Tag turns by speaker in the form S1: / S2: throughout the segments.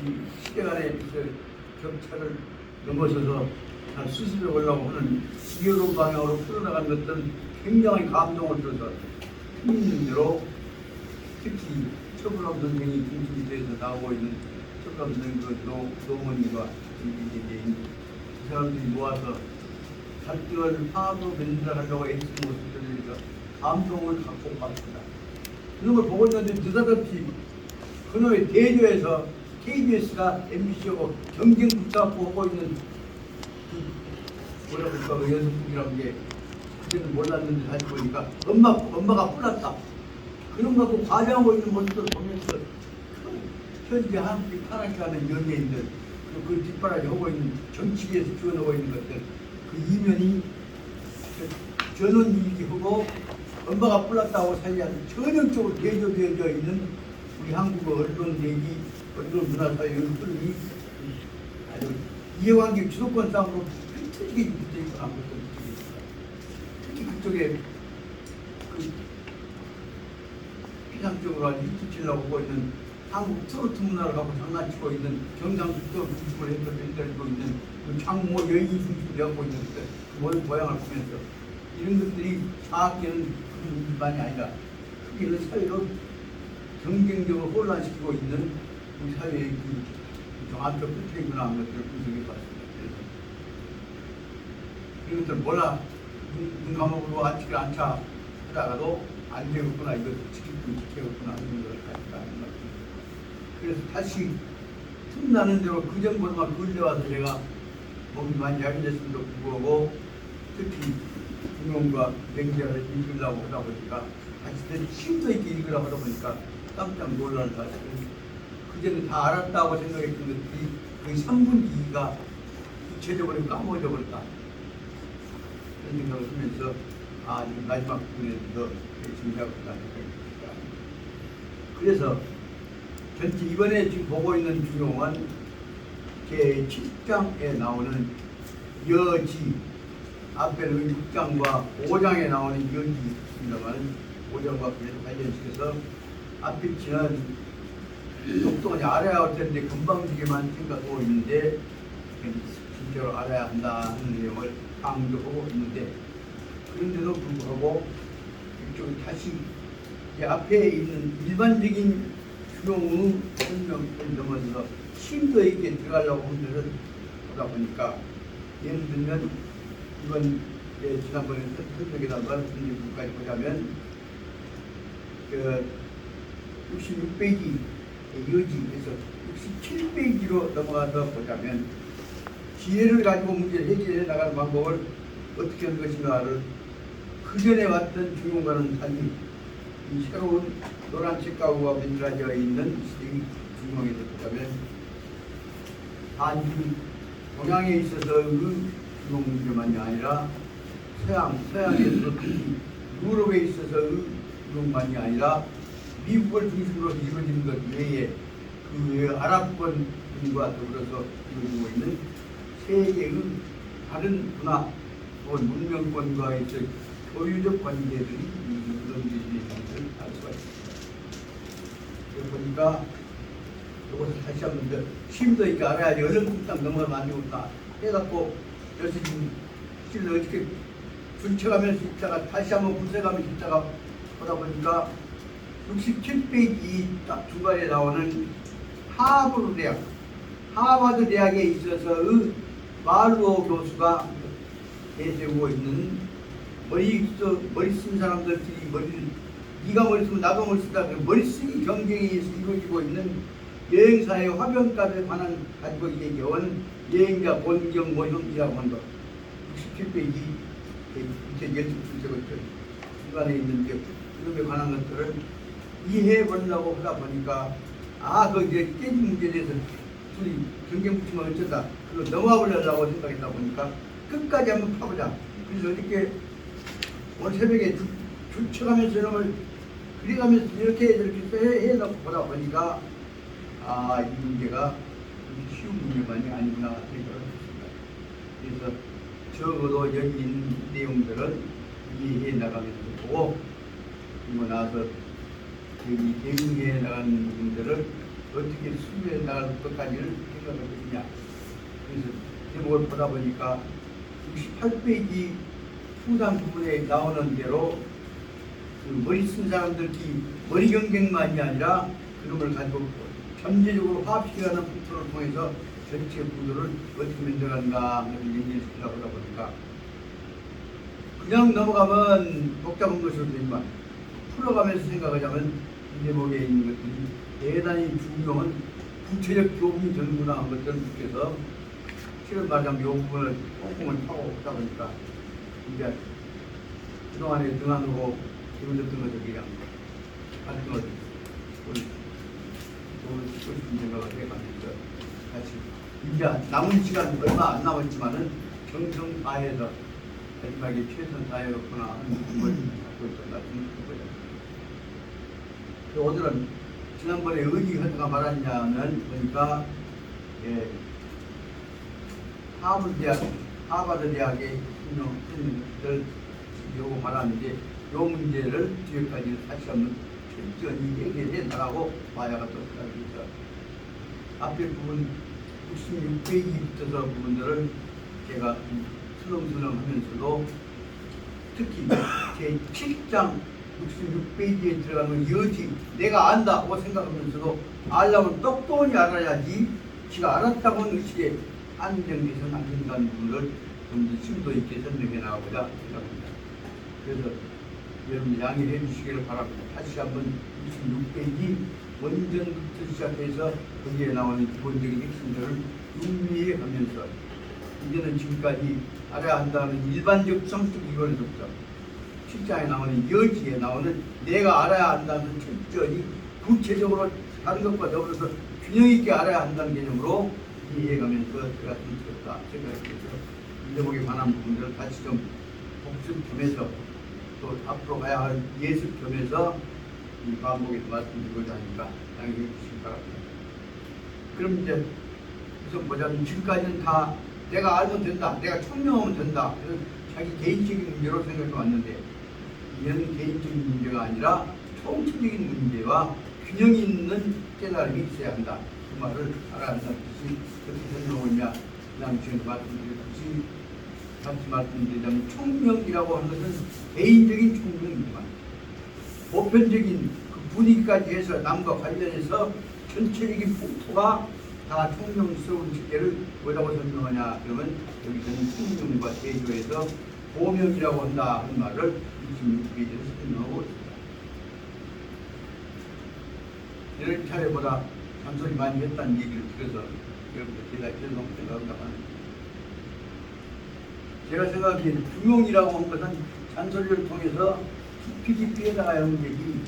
S1: 이 시대간의 격차를 넘어서서 잘 스스로 올라오고 하는 이런 방향으로 풀어나가는 것들은 굉장히 감동을 줘서 힘있는 대로 특히 척구남 선생이 중심이 돼서 나오고 있는 척구남 선생 그 노무님과 이제 그 사람들이 모아서 갈등을 파도 변질하려고 애쓰는 모습들에서 감동을 갖고 갑니다. 그런 걸 보고 있는데 느닷없이 그놈의 대조에서 KBS가 MBC하고 경쟁 붙잡고 하고 있는 뭐라고 할까 그 연습국이라는 게 그때는 몰랐는데 다시 보니까 엄마가 불났다. 그런 거 갖고 과장하고 있는 모습을 보면서 현재 한국이 타락해가는 연예인들 그 뒷바라지 하고 있는 정치계에서 지원하고 있는 것들 그 이면이 전원 이기하고 엄마가 불났다고 사이한 전형적으로 대조되어져 있는 우리 한국의 언론 내기 언론 문화 사회의 흐름이 아주 이해관계 주도권 싸움으로 펼쳐지게 붙어있고 아무것도 붙어있습니다. 특히 그쪽에 그 피상적으로 아주 이투치려고 하고 있는 한국 트로트 문화를 갖고 장난치고 있는 경상북도 중심으로 해서 만들고 있는 그 장모 여인이 중심으로 하고 있는 그 모든 모양을 보면서 이런 것들이 사학계는 그런 일반이 아니라 크게는 사회로 경쟁적으로 혼란시키고 있는 우리 사회의 그 종합적 끝이구나 하는 것들을 분석해 봤습니다. 그래서 이런 것들 몰라 눈 감아보고 앉지를 않자 하다가도 안 되겠구나 이거 지키겠구나 하는 걸 가지고 하는 것 같습니다. 그래서 다시 틈나는 대로 그 전보다만 걸려와서 제가 몸이 많이 약해졌음에도 불구하고 특히 중용과 맹자를 읽으려고 하다 보니까 다시 심도 있게 읽으려고 하다 보니까 깜짝 놀라는 사실은 그전에 다 알았다고 생각했던 것들이 거의 3분의 2가 잊혀져버리고 까먹어져버렸다. 그런 생각을 하면서 이 마지막 부분에서 더 준비하고 있다는 생각이 듭니다. 그래서 전체 이번에 지금 보고 있는 중용은 제7장에 나오는 여지 앞에는 6장과 5장에 나오는 여지 있습니다만 5장과 계속 관련시켜서 앞에 지난 똑똑하게 알아야 할 텐데 금방지게만 생각하고 있는데 진짜로 알아야 한다 하는 내용을 강조하고 있는데 그런데도 불구하고 이쪽에 다시 앞에 있는 일반적인 중용의 설명을 넘어서 심도 있게 들어가려고 하는 데를 보다 보니까 예를 들면 이번 지난번에 설명에다가 말씀드린 것까지 보자면 그 66페이지 여지에서 67페이지로 넘어가서 보자면 지혜를 가지고 문제를 해결해 나가는 방법을 어떻게 하는 것인가를 그전에 왔던 중용과는 달리 이 새로운 노란 책가구가 만들어져 있는 이 중용에서 보자면 단지 동양에 있어서의 중용 문제만이 아니라 서양에서도 특히 유럽에 있어서의 중용만이 아니라 미국을 중심으로 이루어지는 것 외에 그 아랍권과 더불어서 이루어지고 있는 세계의 다른 문화 혹은 문명권과의 교류적 관계들이 이루어지는 것을 알 수가 있습니다. 그러다 보니까 이것을 다시 한번 더 심도 있게 알아야지 얼른 딱 넘어가면 안 되겠다 해갖고 여기서 지금 실을 어떻게 분쳐가면서 읽다가 다시 한번 분석하면서 읽다가 보다 보니까 67페이지 딱 중간에 나오는 하버드 대학에 있어서의 말로 교수가 내세우고 있는 머리 쓴 사람들끼리 네가 머리 쓰면 나도 머리 쓴다. 머리 쓰기 경쟁에 이루어지고 있는 여행사의 화병값에 관한 가지고 얘기한 여행자 본경 모형이라고 하는 것 67페이지 밑에 연습 분석을 중간에 있는 게 그것에 관한 것들을 이해해 보려고 하다 보니까 그 이제 깨진 문제에 대해서 둘이 경쟁 붙이면 어쩌다 그거 넘어가 보려고 생각했다 보니까 끝까지 한번 파보자. 그래서 이렇게 오늘 새벽에 줄쳐가면서 이놈을 그려가면서 이렇게 해놓고 보다 보니까 이 문제가 쉬운 문제만이 아니구나 생각을 했습니다. 그래서 적어도 여기 있는 내용들은 이해해 나가면서 보고 그리고 나서 여기 대응해 나가는 부분들을 어떻게 수비해 나갈 것까지를 생각을 했냐. 그래서 제목을 보다 보니까 68페이지 후단 부분에 나오는 대로 그 머리 쓴 사람들끼리 머리 경쟁만이 아니라 그놈을 가지고 전체적으로 화합시키는 풍토를 통해서 전체 구도를 어떻게 만들어간가 하는 얘기를 하다 보니까 그냥 넘어가면 복잡한 것으로 되지만 풀어가면서 생각하자면 이 제목에 있는 것들이 대단히 중요한 구체적 교훈이 되는구나 하는 것들을 느껴서 실은 말하자면 이 부분을 꼼꼼히 파고 하다 보니까 이제 그동안에 등한으로 기울였던 것을 그냥 같은 것을 싶은 생각을 해봤는데 같이 이제 남은 시간 얼마 안 남았지만은 정성 다해서 마지막에 최선 다해놓거나 하는 걸 갖고 있던 것 같은 거예요. 오늘은 지난번에 의기가 말았냐는 보니까 예, 하버드 대학의 학생들 요거 말하는데 요 문제를 뒤에까지 다시 한번 철저히 얘기해 나가고 봐야가 또 있어. 앞에 부분 66페이지부터 부분들을 제가 슬렁슬렁 하면서도 특히 제 7장 66페이지에 들어가는 여지 내가 안다고 생각하면서도 알려면 똑똑히 알아야지 지가 알았다고는 의식에 안정돼서는 안 된다는 부분을 좀 더 심도 있게 설명해 나가고자 생각합니다. 그래서 여러분 양해해 주시기를 바랍니다. 다시 한번 26페이지 원전부터 시작해서 거기에 나오는 기본적인 핵심들을 음미해 가면서 이제는 지금까지 알아야 한다는 일반적 성적 이론에서부터 7장에 나오는 여지에 나오는 내가 알아야 한다는 철저히 구체적으로 다른 것과 더불어서 균형 있게 알아야 한다는 개념으로 이해해가면서 제가 좀 좋다 생각해서 이 제목에 관한 부분들을 같이 좀 복습 겸해서 또 앞으로 가야 할 예습 겸해서 이 반복에서 말씀드리고자 하니까 양해해 주시기 바랍니다. 그럼 이제 우선 보자면 지금까지는 다 내가 알면 된다, 내가 청명하면 된다, 그래서 자기 개인적인 문제로 생각해 왔는데 이는 개인적인 문제가 아니라 총체적인 문제와 균형 있는 깨달음이 있어야 한다. 그 말을 알아야 한다는 뜻이 그렇게 설명하냐 그냥 지금 말씀드렸듯이 다시 말씀드리자면 총명이라고 하는 것은 개인적인 총명이지만 보편적인 그 분위기까지 해서 남과 관련해서 전체적인 풍토가 다 총명스러운 체계를 뭐라고 설명하냐 그러면 여기서는 총명과 대조해서 보명이라고 한다 하는 말을 26페이지에서 설명하고 있습니다. 이런 차례보다 잔소리 많이 했다는 얘기를 들어서 여러분들 대단히 죄송합니다만 제가 생각하기에는 중용이라고 하는 것은 잔소리를 통해서 깊이 해나가야 하는 얘기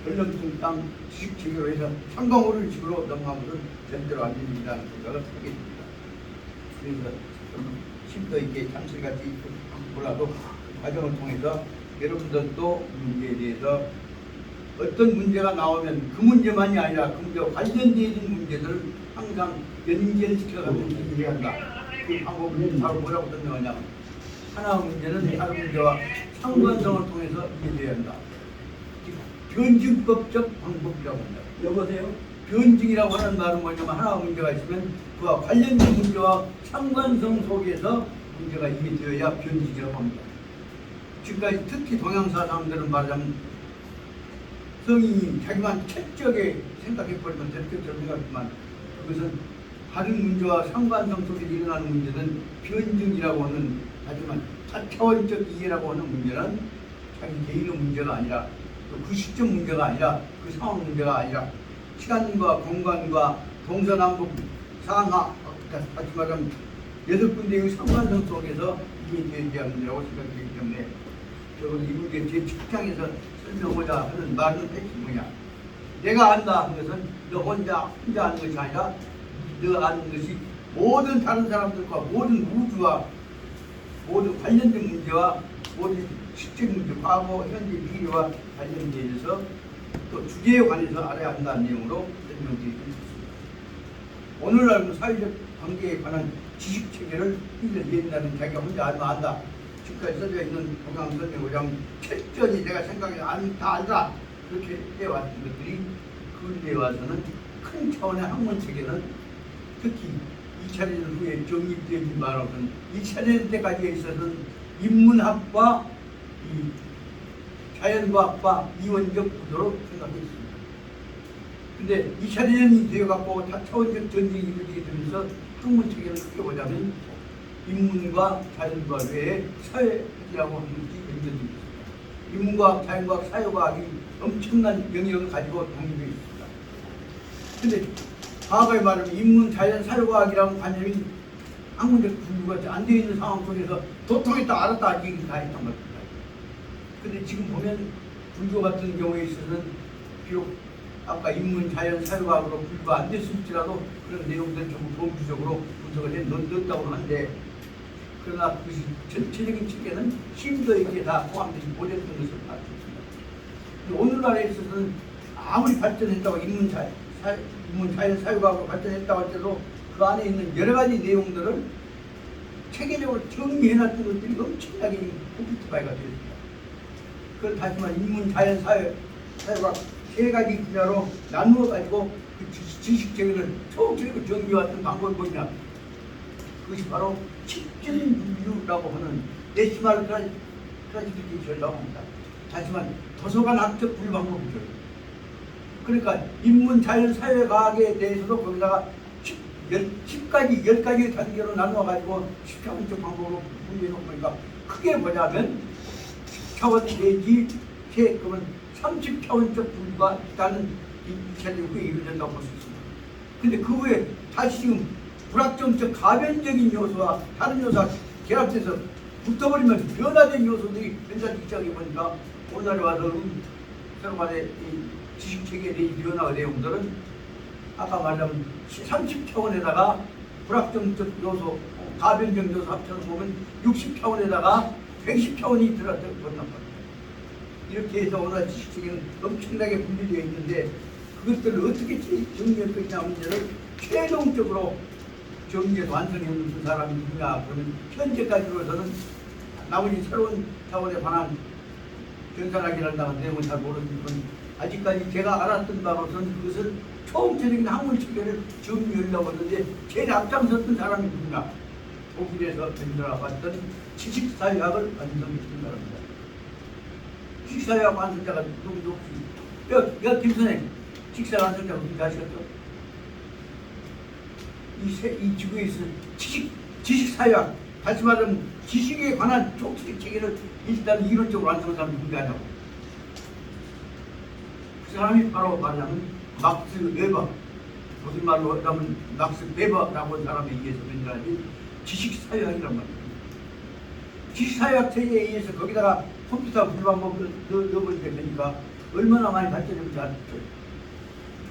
S1: 결론성 땅 지식체계로 해서 상강호를 식으로 넘어가면서 절대로 안 됩니다는 생각을 하게 됩니다. 그래서 좀 심도 있게 잔소리같이 몰라도 그 과정을 통해서 여러분들도 문제에 대해서 어떤 문제가 나오면 그 문제만이 아니라 그 문제와 관련되어 있는 문제들을 항상 연결시켜가면서 이해한다. 그 방법은 바로 뭐라고 설명하냐. 하나의 문제는 다른 문제와 상관성을 통해서 이해돼야 한다. 변증법적 방법이라고 한다.
S2: 여보세요?
S1: 변증이라고 하는 말은 뭐냐면 하나의 문제가 있으면 그와 관련된 문제와 상관성 속에서 문제가 이해되어야 변증이라고 합니다. 지금까지 특히 동양사 사람들은 말하자면 성인이 자기만 철저하게 생각해버리면 될 것처럼 생각했지만 그것은 다른 문제와 상관성 속에 일어나는 문제는 변증이라고 하는 하지만 차원적 이해라고 하는 문제는 자기 개인의 문제가 아니라 또 그 시점 문제가 아니라 그 상황 문제가 아니라 시간과 공간과 동서남북 상하 다시 말하면 6군데의 상관성 속에서 이해되어야 하는 문제라고 생각되기 때문에 저는 이 문제 제 측장에서 설명하고자 하는 말은 핵심이 뭐냐. 내가 안다 하는 것은 너 혼자 아는 것이 아니라 너 아는 것이 모든 다른 사람들과 모든 우주와 모든 관련된 문제와 모든 실제 문제, 과거, 현재, 미래와 관련되어서 또 주제에 관해서 알아야 한다는 내용으로 설명드리겠습니다. 오늘날 사회적 관계에 관한 지식 체계를 이해한다는 자기가 혼자 알면 안다. 지금까지 써져 있는 동양 설명을 철저히 내가 생각해 다 알다 그렇게 해왔던 것들이 근대에 와서는 큰 차원의 학문 체계는 특히 2차 대전 후에 정립되지 말아서는 2차 대전 때까지에 있어서는 인문학과 이 자연과학과 이원적 구도로 생각했습니다. 근데 2차 대전이 되어갖고 차원적 전쟁이 이루어지게 되면서 학문 체계를 크게 보자면 인문과 자연과학 외에 사회학이라고 하는 것이 연결됩니다. 인문과학, 자연과학, 사회과학이 엄청난 영역을 가지고 독립해 있습니다. 근데 과거에 말하면 인문, 자연, 사회과학이라는 관념이 학문적 분류가 안 되어 있는 상황 속에서 도통했다 알았다 얘기 다 했단 말입니다. 근데 지금 보면 불교 같은 경우에 있어서는 비록 아까 인문, 자연, 사회과학으로 분류가 안 됐을지라도 그런 내용들을 전부 범주적으로 분석을 해 넣었다고 하는데, 그러나 그것이 전체적인 측에는 심도 있게 다 포함되지 못했던 것을 봤습니다. 오늘날에 있어서는 아무리 발전했다고 인문, 자연, 사회과학으로 발전했다고 할때도 그 안에 있는 여러 가지 내용들을 체계적으로 정리해놨던 것들이 엄청나게 컴퓨터화가 되었습니다. 그걸 다시 말해 인문, 자연, 사회과학 세 가지 분야로 나누어가지고 그 지식 체계를 총체적으로 정리해왔던 방법이 뭐냐? 그것이 바로 집전분류라고 하는 데시멀 클래시피케이션이라고 합니다. 다시 말해 도서관 학적 분류 방법이죠. 그러니까 인문, 자연, 사회과학에 대해서도 거기다가 10가지 단계로 나누어가지고 10차원적 방법으로 분류해놓고 보니까 크게 보자면 10차원 내지 그러면 30차원적 분류가 일단은 2차 대전 후에 이루어진다고 볼 수 있습니다. 근데 그 후에 다시 지금 불확정적 가변적인 요소와 다른 요소가 결합돼서 붙어버리면 변화된 요소들이 변화되기 시작해 보니까 오늘날에 와서 새로 말해 지식체계 내지 변화 내용들은 아까 말한 30차원에다가 불확정적 요소, 가변적 요소 합쳐서 보면 60차원에다가 110차원이 들어갔다고 본단 말입니다. 이렇게 해서 오늘 지식체계는 엄청나게 분리되어 있는데 그것들을 어떻게 정리할 것이냐 문제를 최종적으로 정리해서 완성해놓은 사람이 누구냐 그러면 현재까지로서는 나머지 새로운 차원에 관한 전산학이라는 내용은 잘 모르지만 아직까지 제가 알았던 바로서는 그것을 총체적인 학문 체계를 정리하려고 했는데 제일 앞장섰던 사람이 누구냐? 독일에서 만들어봤던 지식사회학을 완성했던 사람입니다. 지식사회학 완성자가 누구죠? 야 김선생, 지식사회학 완성자가 누군지 아시겠죠? 이 지구에 있는 지식사회학, 다시 말하면 지식에 관한 총체적 체계를 일단 이론적으로 완성한 사람이 누군지 아냐고. 그 사람이 바로 말하자면 막스 웨버, 무슨 말로 하면 막스 웨버라고 하는 사람에 의해서 만들어진 지식사회학이란 말입니다. 지식사회학 체계에 의해서 거기다가 컴퓨터 분류 방법을 넣어버리게 되니까 얼마나 많이 발전했는지 알죠.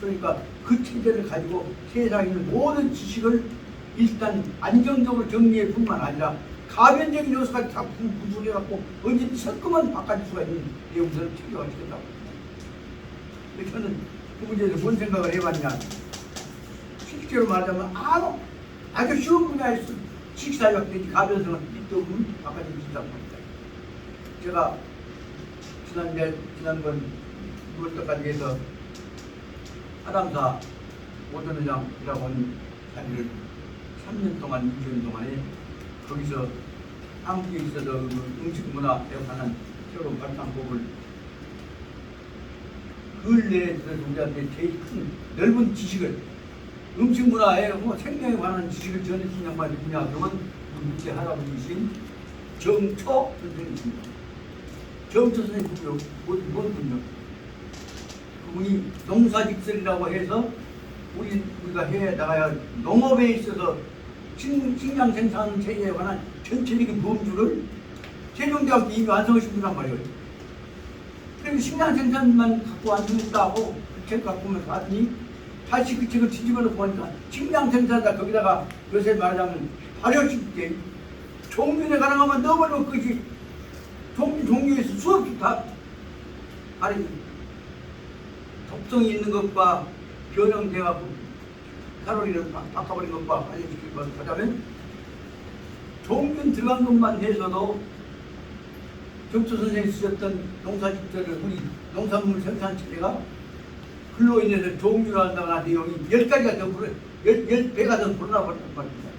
S1: 그러니까 그 체제를 가지고 세상에 있는 모든 지식을 일단 안정적으로 정리할 뿐만 아니라 가변적인 요소까지 다 분석해갖고 언제든지 섞으면 바꿔줄 수가 있는 내용들을 체계화시켰다고 합니다. 저는 그 문제에서 뭔 생각을 해봤냐. 실제로 말하자면 아주 쉬운 분야에서 지식사회학 내지 가변성을 있던 바꿔줄 수 있다고 합니다. 제가 지난번 6월달까지 해서 하담사 오전회장이라고 하는 자리를 3년 동안, 2년 동안에 거기서 한국에 있어서 음식문화에 관한 새로운 발상법을 그걸 내에서 우리한테 제일 큰 넓은 지식을 음식문화에 생명에 관한 지식을 전해준 양반이 누구냐 그러면 우리 국제 할아버지이신 정초 선생님입니다. 정초 선생님 누구요? 뭔 분요? 그분이 농사직설이라고 해서 우리가 해 나가야 농업에 있어서 식량 생산 체계에 관한 전체적인 범주를 세종대학교 이미 완성하신 분이란 말이에요. 그래서 식량 생산만 갖고 완성했다고 그 책 갖고 오면 봤더니 다시 그 책을 뒤집어놓고 보니까 식량 생산자 거기다가 요새 말하자면 발효식재 종균에 관한 것만 넣어버리면 그것이 종류에서 수없이 다 발효 독성이 있는 것과 변형되어갖고 칼로리를 바꿔버린 것과 발효시킨 것을 하자면 종균 들어간 것만 해서도 정초 선생님이 쓰셨던 농사직설을 우리 농산물 생산 체계가 글로 인해서 종류를 한다거나 내용이 10가지가 더 불어, 10배가 더 불어나버렸단 말입니다.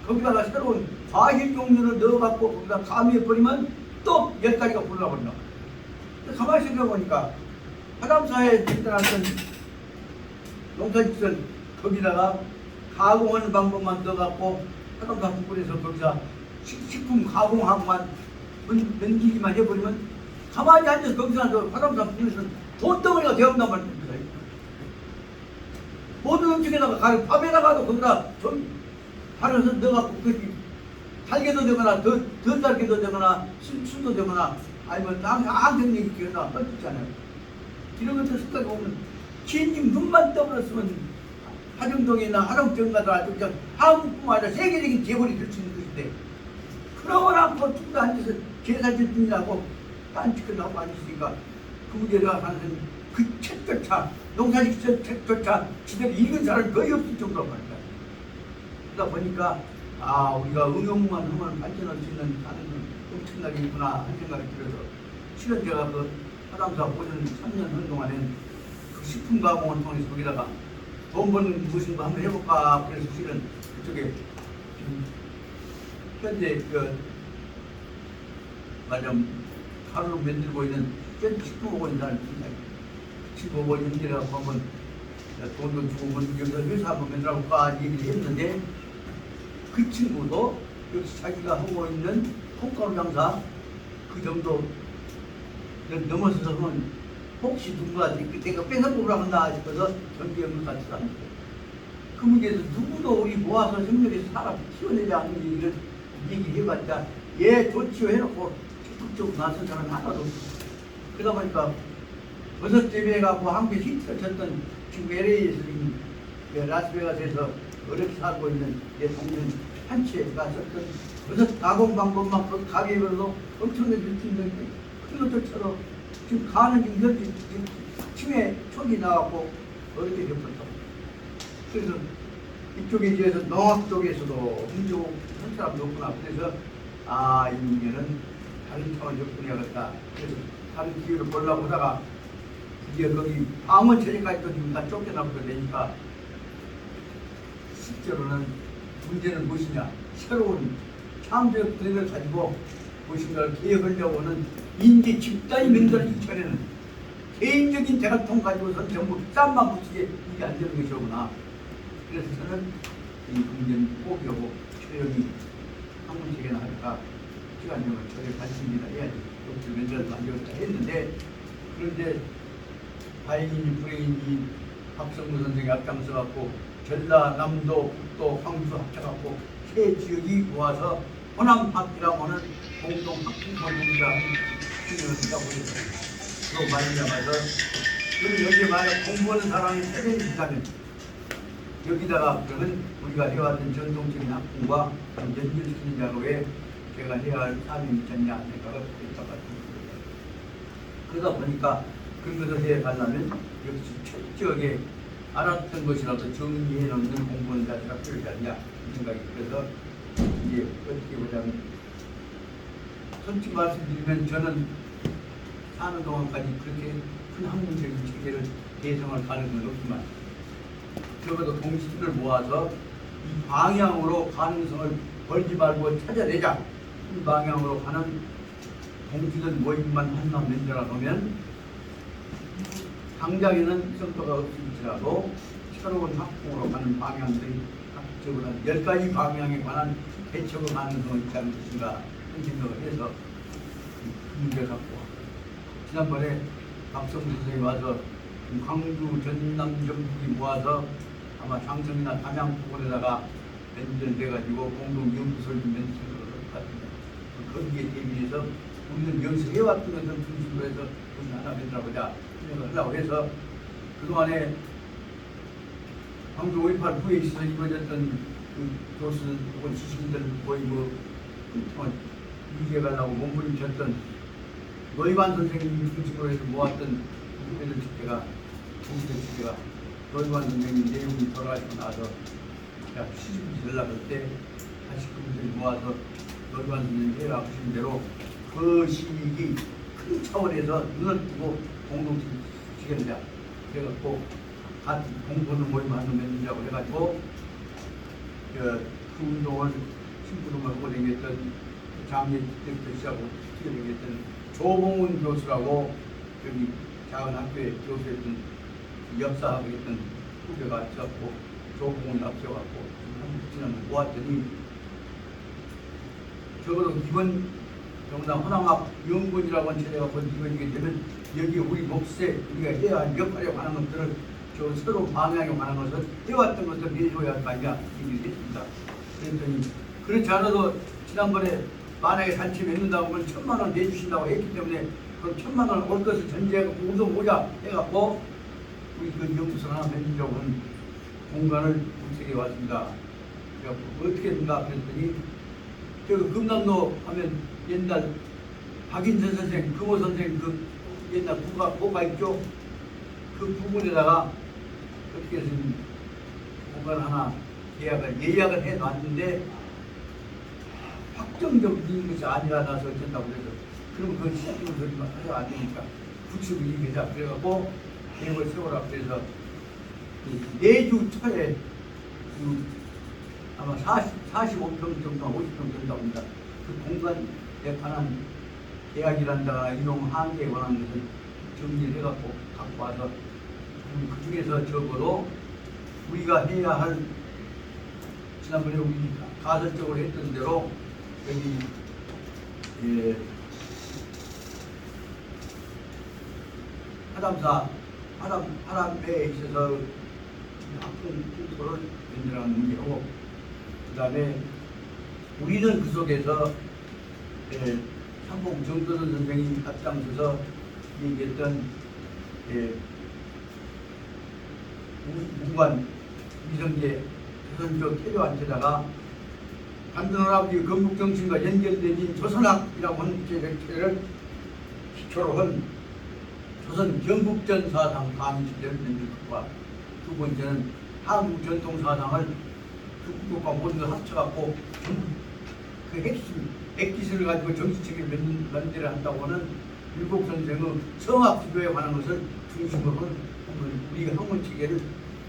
S1: 거기다가 새로운 과일 종류를 넣어갖고 거기다 가미해버리면 또 10가지가 불어나버린다. 가만히 생각해보니까 화담사에 진단했던 농사짓을 거기다가 가공하는 방법만 넣어갖고 화담사 부분에서 거기다 식품 가공하고만 넘기기만 해버리면 가만히 앉아서 거기서 화담사 부분에서 돈덩어리가 되었단 말입니다. 모든 음식에다가 밥에다가도 거기다 좀 발라서 넣어갖고 달게도 되거나 덜 달게도 되거나 술도 되거나 아니면 앙생이 되거나 떠있잖아요. 이런 것들 습관이 보면 진님 눈만 떠버렸으면 하정동이나 하정정가도 아주 그냥 한국뿐만 아니라 세계적인 재벌이 될 수 있는 것인데 그러고 나서 쭉 앉아서 제사질뿐이라고 딴짓을 하고 앉으시니까 그 문제가 하는 그 책조차 농사짓기 책조차 지대로 읽은 사람이 거의 없을 정도로 말이다. 그러다 보니까 우리가 응용만 하면 발전할 수 있는 가능성이 엄청나게 있구나 하는 생각이 들어서 실은 제가 그 화담사 보존 3년 한 동안엔 그 식품 가공을 통해서 거기다가 돈 버는 무슨 거 한번 해볼까 그래서 실은 그쪽에 현재 가루로 만들고 있는 식품 보건이라는 식품 보건 인재라고 한번 돈도 주고 여기서 회사 한번 만들어볼까 얘기를 했는데 그 친구도 역시 자기가 하고 있는 콩가루 장사 그 정도 넘어서서 하면 혹시 누가 내가 뺏어보려고 한다 싶어서 경비연금 같이 합니다. 그 문제에서 누구도 우리 모아서 협력해서 사람 키워내자 하는 얘기를 얘기해봤자 예 좋지요 해놓고 적극적으로 나선 사람이 하나도 없어. 그러다 보니까 버섯 재배해갖고 한국에 히트를 쳤던 지금 LA에서 라스베가스에서 어렵게 살고 있는 내 동생 한치가 썼던 버섯 가공 방법만 그 가게별로 엄청나게 느끼는데 큰 것들처럼 지금 가는 게 치매 촉이 나왔고 어렵게 겪었다. 그래서 이쪽에 비해서 농학 쪽에서도 문제 한 사람도 없구나. 그래서 이 문제는 다른 차원에 접근해야겠다. 그래서 다른 기회를 보려고 하다가 드디어 거기 방언 체제까지도 지금 다 쫓겨나고 되니까 실제로는 문제는 무엇이냐? 새로운 창조적 분야를 가지고 무엇인가를 개혁하려고 하는 인재 집단이 만들어지기 전에는 개인적인 대가통 가지고선 전부 쌈만 붙이게 이게 안 되는 것이로구나. 그래서 저는 이 문제는 포기하고 처형이 학문책에나 할까 시간 되면 저를 관심이나 해야지 독주 면접도 안 되었다 했는데 그런데 다행히 불행인지 박성무 선생이 앞장서갖고 전라남도 북도 황주 합쳐갖고 세 지역이 모아서 호남학기라고 하는 공동 학부모님과 진행을 했다고 해서 또 말미암아서 그럼 여기에 만약 공부하는 사람이 세명이 있다면 여기다가 그러면 우리가 해왔던 전통적인 학문과 연결시키는 작업에 제가 해야 할 사람이 있지 않냐 생각을 했다가 그러다 보니까 그런 것을 해가려면 역시 철저하게 알았던 것이라도 정리해 놓는 공부는 자체가 필요하지 않냐 이 생각이 들어서 이제 어떻게 보자면 솔직히 말씀드리면 저는 사는 동안까지 그렇게 큰 학문적인 체계를 개성을 가는 건 없지만 적어도 동시들을 모아서 이 방향으로 가능성을 벌지 말고 찾아내자 이 방향으로 가는 동시들 모임만 하나 만들어 놓으면 당장에는 성과가 없을지라도 새로운 학부모로 가는 방향들이 적어도 한 10가지 방향에 관한 대처가 가능성이 있지 않을 것인가 그런 생각을 해서 문제 갖고 지난번에 박성수 선생님이 와서 광주 전남 전북이 모아서 아마 장성이나 담양 부근에다가 연결돼가지고 공동 연구소를 좀 만드는 것 같은데 거기에 대비해서 우리는 여기서 해왔던 것을 중심으로 해서 우리 하나 만들어보자 생각을 하려고 해서 그동안에 광주 5.18 후에 있어서 이루어졌던 그 교수 혹은 지식인들 거의 유지해가려고 몸부림쳤던 노희관 선생님 중심으로 해서 모았던 후배들 집회가 동시대 집회가 노희관 선생님 내용이 돌아가시고 나서 제가 취직이 연락할 때 다시 그분들이 모아서 노희관 선생님 해라 하신 대로 그 시기 큰 차원에서 눈을 뜨고 공동체에 어떻게 하느냐. 그래갖고 같은 공부는 모임 하는 맺느냐고 해가지고 그 운동을 심부름을 하고 다녔던 작년 때부터 시작하고 어떻게 다녔던 조봉훈 교수라고 여기 작은 학교에 교수였던 역사하고 있던 후배가 있었고 조봉훈이 앞서갖고 한국 지나면 모았더니 적어도 이번 경남 허남학 연구원이라고 하는 체제가 곧 이루어지게 되면 여기 우리 몫에 우리가 해야 할 역할에 관한 것들을 저 서로 방향에 관한 것을 해왔던 것을 내줘야 할 거 아니냐 얘기를 했습니다. 그랬더니 그렇지 않아도 지난번에 만약에 단체 맺는다고 하면 1,000만 원 내주신다고 했기 때문에 그럼 1,000만 원 올 것을 전제하고 우선 오자 해갖고 우리 그 연구소 하나 맺으려고 하는 공간을 분석해 왔습니다. 그래갖고 어떻게 된가 그랬더니 저기 금남로 하면 옛날 박인선 선생, 금호 선생 그 옛날 고가 있죠? 그 부분에다가 어떻게 해서 공간 하나 예약을 해놨는데 확정적인 것이 아니라서 어쩐다고 그래서 그럼 그건 시작적으로 소리만 하려 안 되니까 구축을 이기자 그래갖고 계획을 세우라 그래서 4주 초에 아마 45평 정도 50평 정도 합니다. 그 공간에 관한 계약이란다거나 이용 한계에 관한 것을 정리를 해갖고 갖고 와서 그 중에서 적어도 우리가 해야 할 지난번에 우리 가설적으로 했던 대로 여기 하담에 있어서 학생 풍토를 만들어가는 문제고 그 다음에 우리는 그 속에서 삼봉 정도선 선생이 앞장서서 얘기했던 문관 이성계 조선족 태조한테다가 간등할아버지 건국정신과 연결된 조선학이라고 하는 체계를 기초로 한 조선 경국전 사상 강의시대를 만들 것과 두 번째는 한국 전통 사상을 중국과 모든 걸 합쳐갖고 그 핵심 액기술을 가지고 정치체계를 만들어야 한다고 하는 일곱 선생의 성악 지도에 관한 것을 중심으로 한 우리가 학문체계를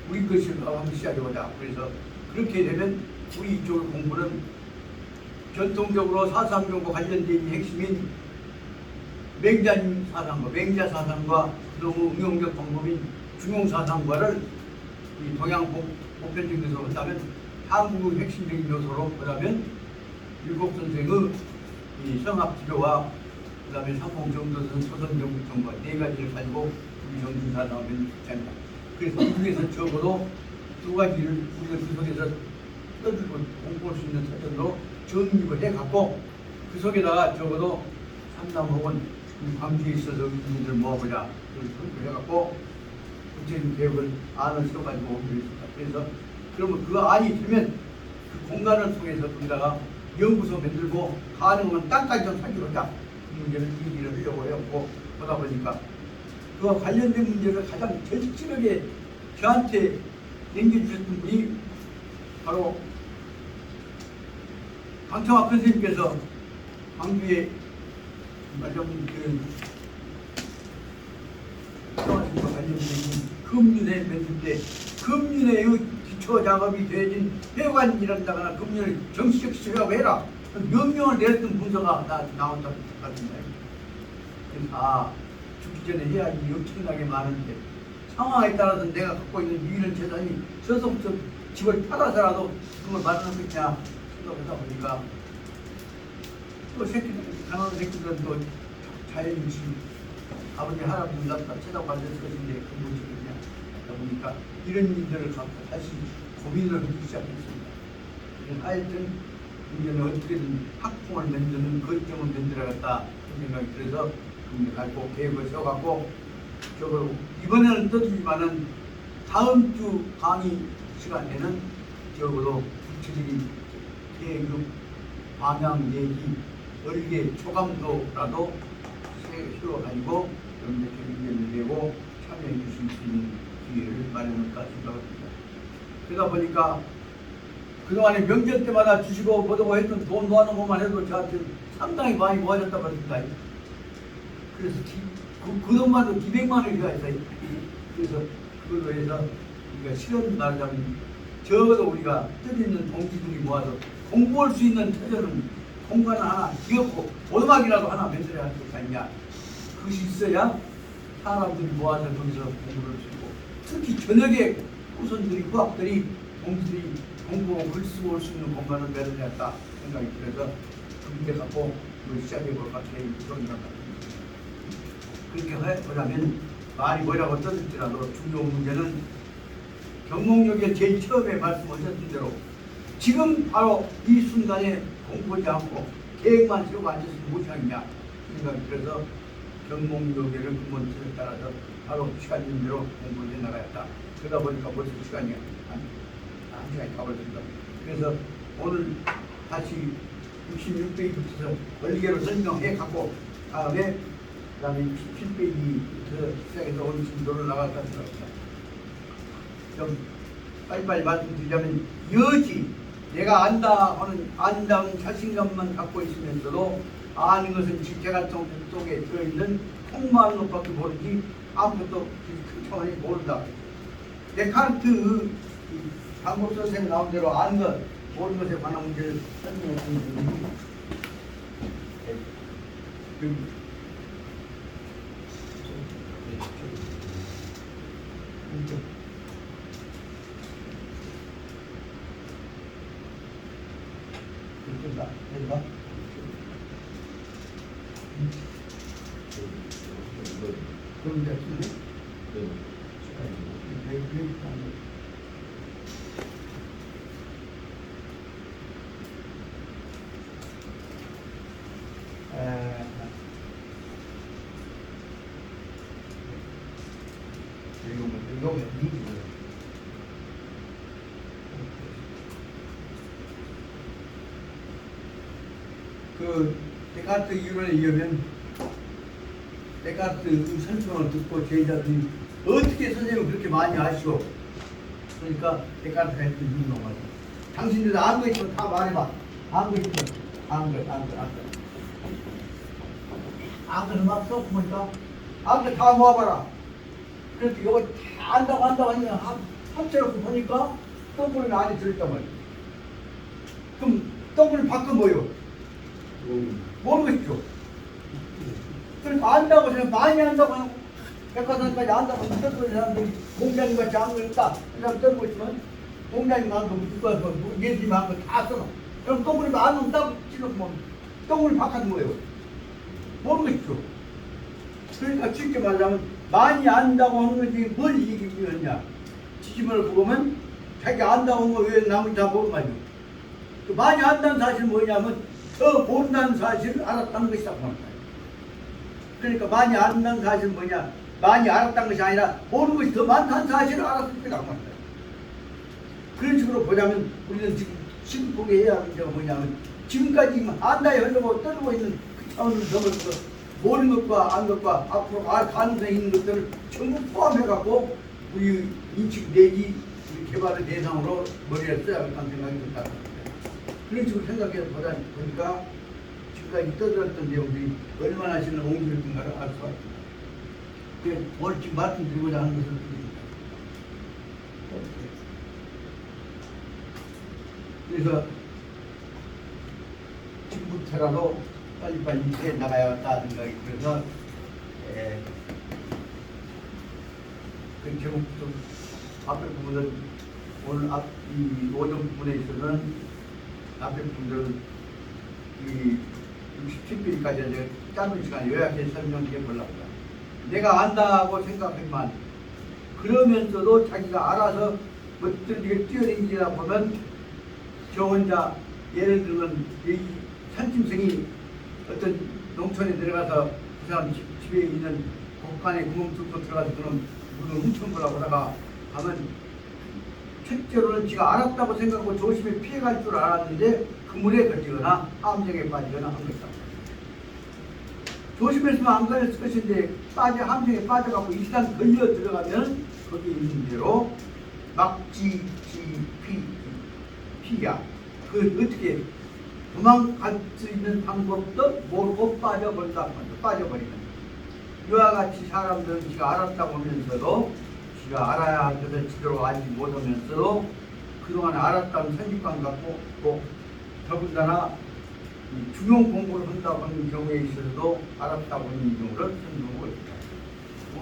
S1: 우리 것으로 한번 시작해보자. 그래서 그렇게 되면 우리 이쪽 공부는 전통적으로 사상경과 관련된 핵심인 맹자님 사상과 맹자 사상과 너무 응용적 방법인 중용사상과를 이 동양 보편적 요소로 한다면 한국의 핵심적인 요소로 보자면 일곱 선생의 이 성합지도와 그 다음에 삼봉정도선 조선경국정과 4가지를 가지고 우리 정신사상을 만들었습니다. 그래서 이 중에서 적어도 2가지를 우리가 그 속에서 떠들고 공부할 수 있는 사전으로 정립을 해갖고 그 속에다가 적어도 삼남 혹은 광주에 있어서 우리들 모아보자 그렇게 해갖고 구체적인 계획을 안을 써가지고 오기로 했습니다. 그래서 그러면 그 안이 되면 그 공간을 통해서 거기다가 연구소 만들고 가능하면 땅까지 좀 살펴보자 이 문제를 얘기를 하려고 해갖고 보다 보니까 그와 관련된 문제를 가장 절실하게 저한테 남겨주셨던 분이 바로 강청학 선생님께서 광주에 말하자면 성화심과 관련된 금륜회 만들 때 금륜회의 기초 작업이 되어진 회관이란다거나 금륜을 정치적 시작하고 해라 명령을 내렸던 문서가 나온다고 같은데 그래서 죽기 전에 해야지 엄청나게 많은데 상황에 따라서 내가 갖고 있는 유일한 재산이 저서부터 집을 팔아서라도 그걸 마련하겠냐 생각하다 보니까 또 새끼들, 가난한 새끼들은 또 자연인식 아버지 할아버지 낳다 쳐다봐줄 것인데 그 무엇이겠냐 하다 보니까 이런 일들을 갖고 다시 고민을 하기 시작했습니다. 하여튼 이제는 어떻게든 학풍을 만드는 거점을 만들어야겠다 생각이 들어서 갖고 계획을 세워갖고 저걸 이번에는 떠들지만은 다음 주 강의 시간에는 적어도 구체적인 계획 방향 얘기 어리게 초감도라도 세워가지고 여러분들 의견을 내고 참여해 주실 수 있는 기회를 마련할까 생각합니다. 그러다 보니까 그동안에 명절 때마다 주시고 뭐라고 했던 돈 모아놓은 것만 해도 저한테 상당히 많이 모아졌다고 합니다. 그래서 그 돈만도 200만 원이 들어가있어요. 그래서 그걸로 해서 우리가 실현 말하자면 적어도 우리가 뜻있는 동지들이 모아서 공부할 수 있는 터전은 공간을 하나 지었고 오두막이라도 하나 만들어야 할 것 아니냐. 그것이 있어야 사람들이 모아서 거기서 공부를 할 수 있고 특히 저녁에 후손들이 후학들이 동지들이 공부하고 글 쓰고 올 수 있는 공간을 마련해야 했다 생각이 들어서 그렇게 갖고 시작해 볼 것 같아요. 그런 것 같아요. 그렇게 해보자면 말이 뭐라고 떠들지라도 중요한 문제는 경몽역에 제일 처음에 말씀하셨던 대로 지금 바로 이 순간에 공부하지 않고 계획만 세우고 앉았으면 무엇이냐 생각이 들어서 경몽역에를 근본틀에 따라서 바로 시간인 대로 공부를 해나가야겠다. 그러다 보니까 벌써 시간이 한 시간이 가버렸습니다. 그래서 오늘 다시 66페이지부터 원리계로 설명해 갖고 다음에 그 다음에 17페이지부터 시작해서 오늘 진도를 나갈 것 같습니다. 좀 빨리빨리 말씀드리자면 여지 내가 안다 하는 안다는 자신감만 갖고 있으면서도 아는 것은 지체가 속에 들어있는 통마하는 것밖에 모르지 아무것도 큰 차원이 모른다. 데카르트 방법 선생이 나온 대로 아는 것 모르는 것에 관한 문제를 설명했습니다. 된다. 그럼 이제 그 데카르트 이론에 의하면 데카르트 설명을 듣고 제자들이 어떻게 선생님을 그렇게 많이 아시오? 그러니까 데카르트가 했던 이유가 맞아. 당신들 아는 거 있으면 다 말해봐. 아는 거 있으면 아는 거. 아는 거 없어? 보니까 아는 거 다 모아봐라. 그래서 이거 다 안다고 하니까 합쳐놓고 보니까 똥구리는 안에 들어있단 말이야. 그럼 똥구리 밖은 뭐요? 모르겠죠. 그러니까 안다고 생각 많이 안다고 하고 백화점까지 안다고 떠들고 있는 사람들이 공장님 같이 안 그랬다. 그 사람 떠들고 있으면 공장님 안 그러고 누가 예수님 한 거 다 써놔. 그럼 똥구리 안 온다고 찍어보면 똥구리 바깥은 뭐예요? 모르겠죠. 그러니까 쉽게 말하자면 많이 안다고 하는 것이 뭘 얘기하느냐. 지침을 보면 자기 안다고 하는 거 왜 남은 다 모르는 말이에요. 그 많이 안다는 사실은 뭐냐면 더 모른다는 사실을 알았다는 것이다. 그러니까 많이 안다는 사실은 뭐냐. 많이 알았다는 것이 아니라 모르는 것이 더 많다는 사실을 알았을 거다. 그런 식으로 보자면 우리는 지금 심보게 해야 하는 게 뭐냐면 지금까지 안다에 하려고 떠들고 있는 그 차원을 넘어서 모르는 것과 안 것과 앞으로 알 가능성이 있는 것들을 전부 포함해갖고 우리 인식 내지 우리 개발의 대상으로 머리를 써야겠다는 생각이 든다. 그런 식으로 생각해 보다 보니까 지금까지 떠들었던 내용들이 얼마나 시는 옹기를 든가를 알 수가 있습니다. 오늘 지금 말씀드리고자 하는 것은 그래서 지금부터라도 빨리빨리 해 나가야겠다 생각이 들어서 그 제목부터 앞에 부분은 오늘 이 오전 부분에 있어서는 앞에 부분들은 이 67페이지까지 짧은 시간에 요약해 설명해 보려고 합니다. 내가 안다고 생각하지만 그러면서도 자기가 알아서 어떻게 뛰어다니다 보면 저 혼자 예를 들면 이 산짐승이 어떤 농촌에 들어가서 그 사람 집에 있는 곡간에 구멍 뚫고 들어가서 그런 물을 훔쳐보려고 하다가 가면 첫째로는 지가 알았다고 생각하고 조심히 피해갈 줄 알았는데 그물에 걸리거나 함정에 빠지거나 한 것이다. 조심했으면 안 걸렸을 것인데 함정에 빠져갖고 일단 걸려 들어가면 거기 있는 대로 피야. 그 어떻게 도망갈 수 있는 방법도 모르고 빠져버린다. 빠져버리는. 이와 같이 사람들은 지가 알았다고 하면서도 지가 알아야 할 것을 제대로 알지 못하면서도 그동안 알았다는 선입관 갖고 또 더군다나 중용 공부를 한다고 하는 경우에 있어서도 알았다고 하는 경우를 선정하고 있습니다.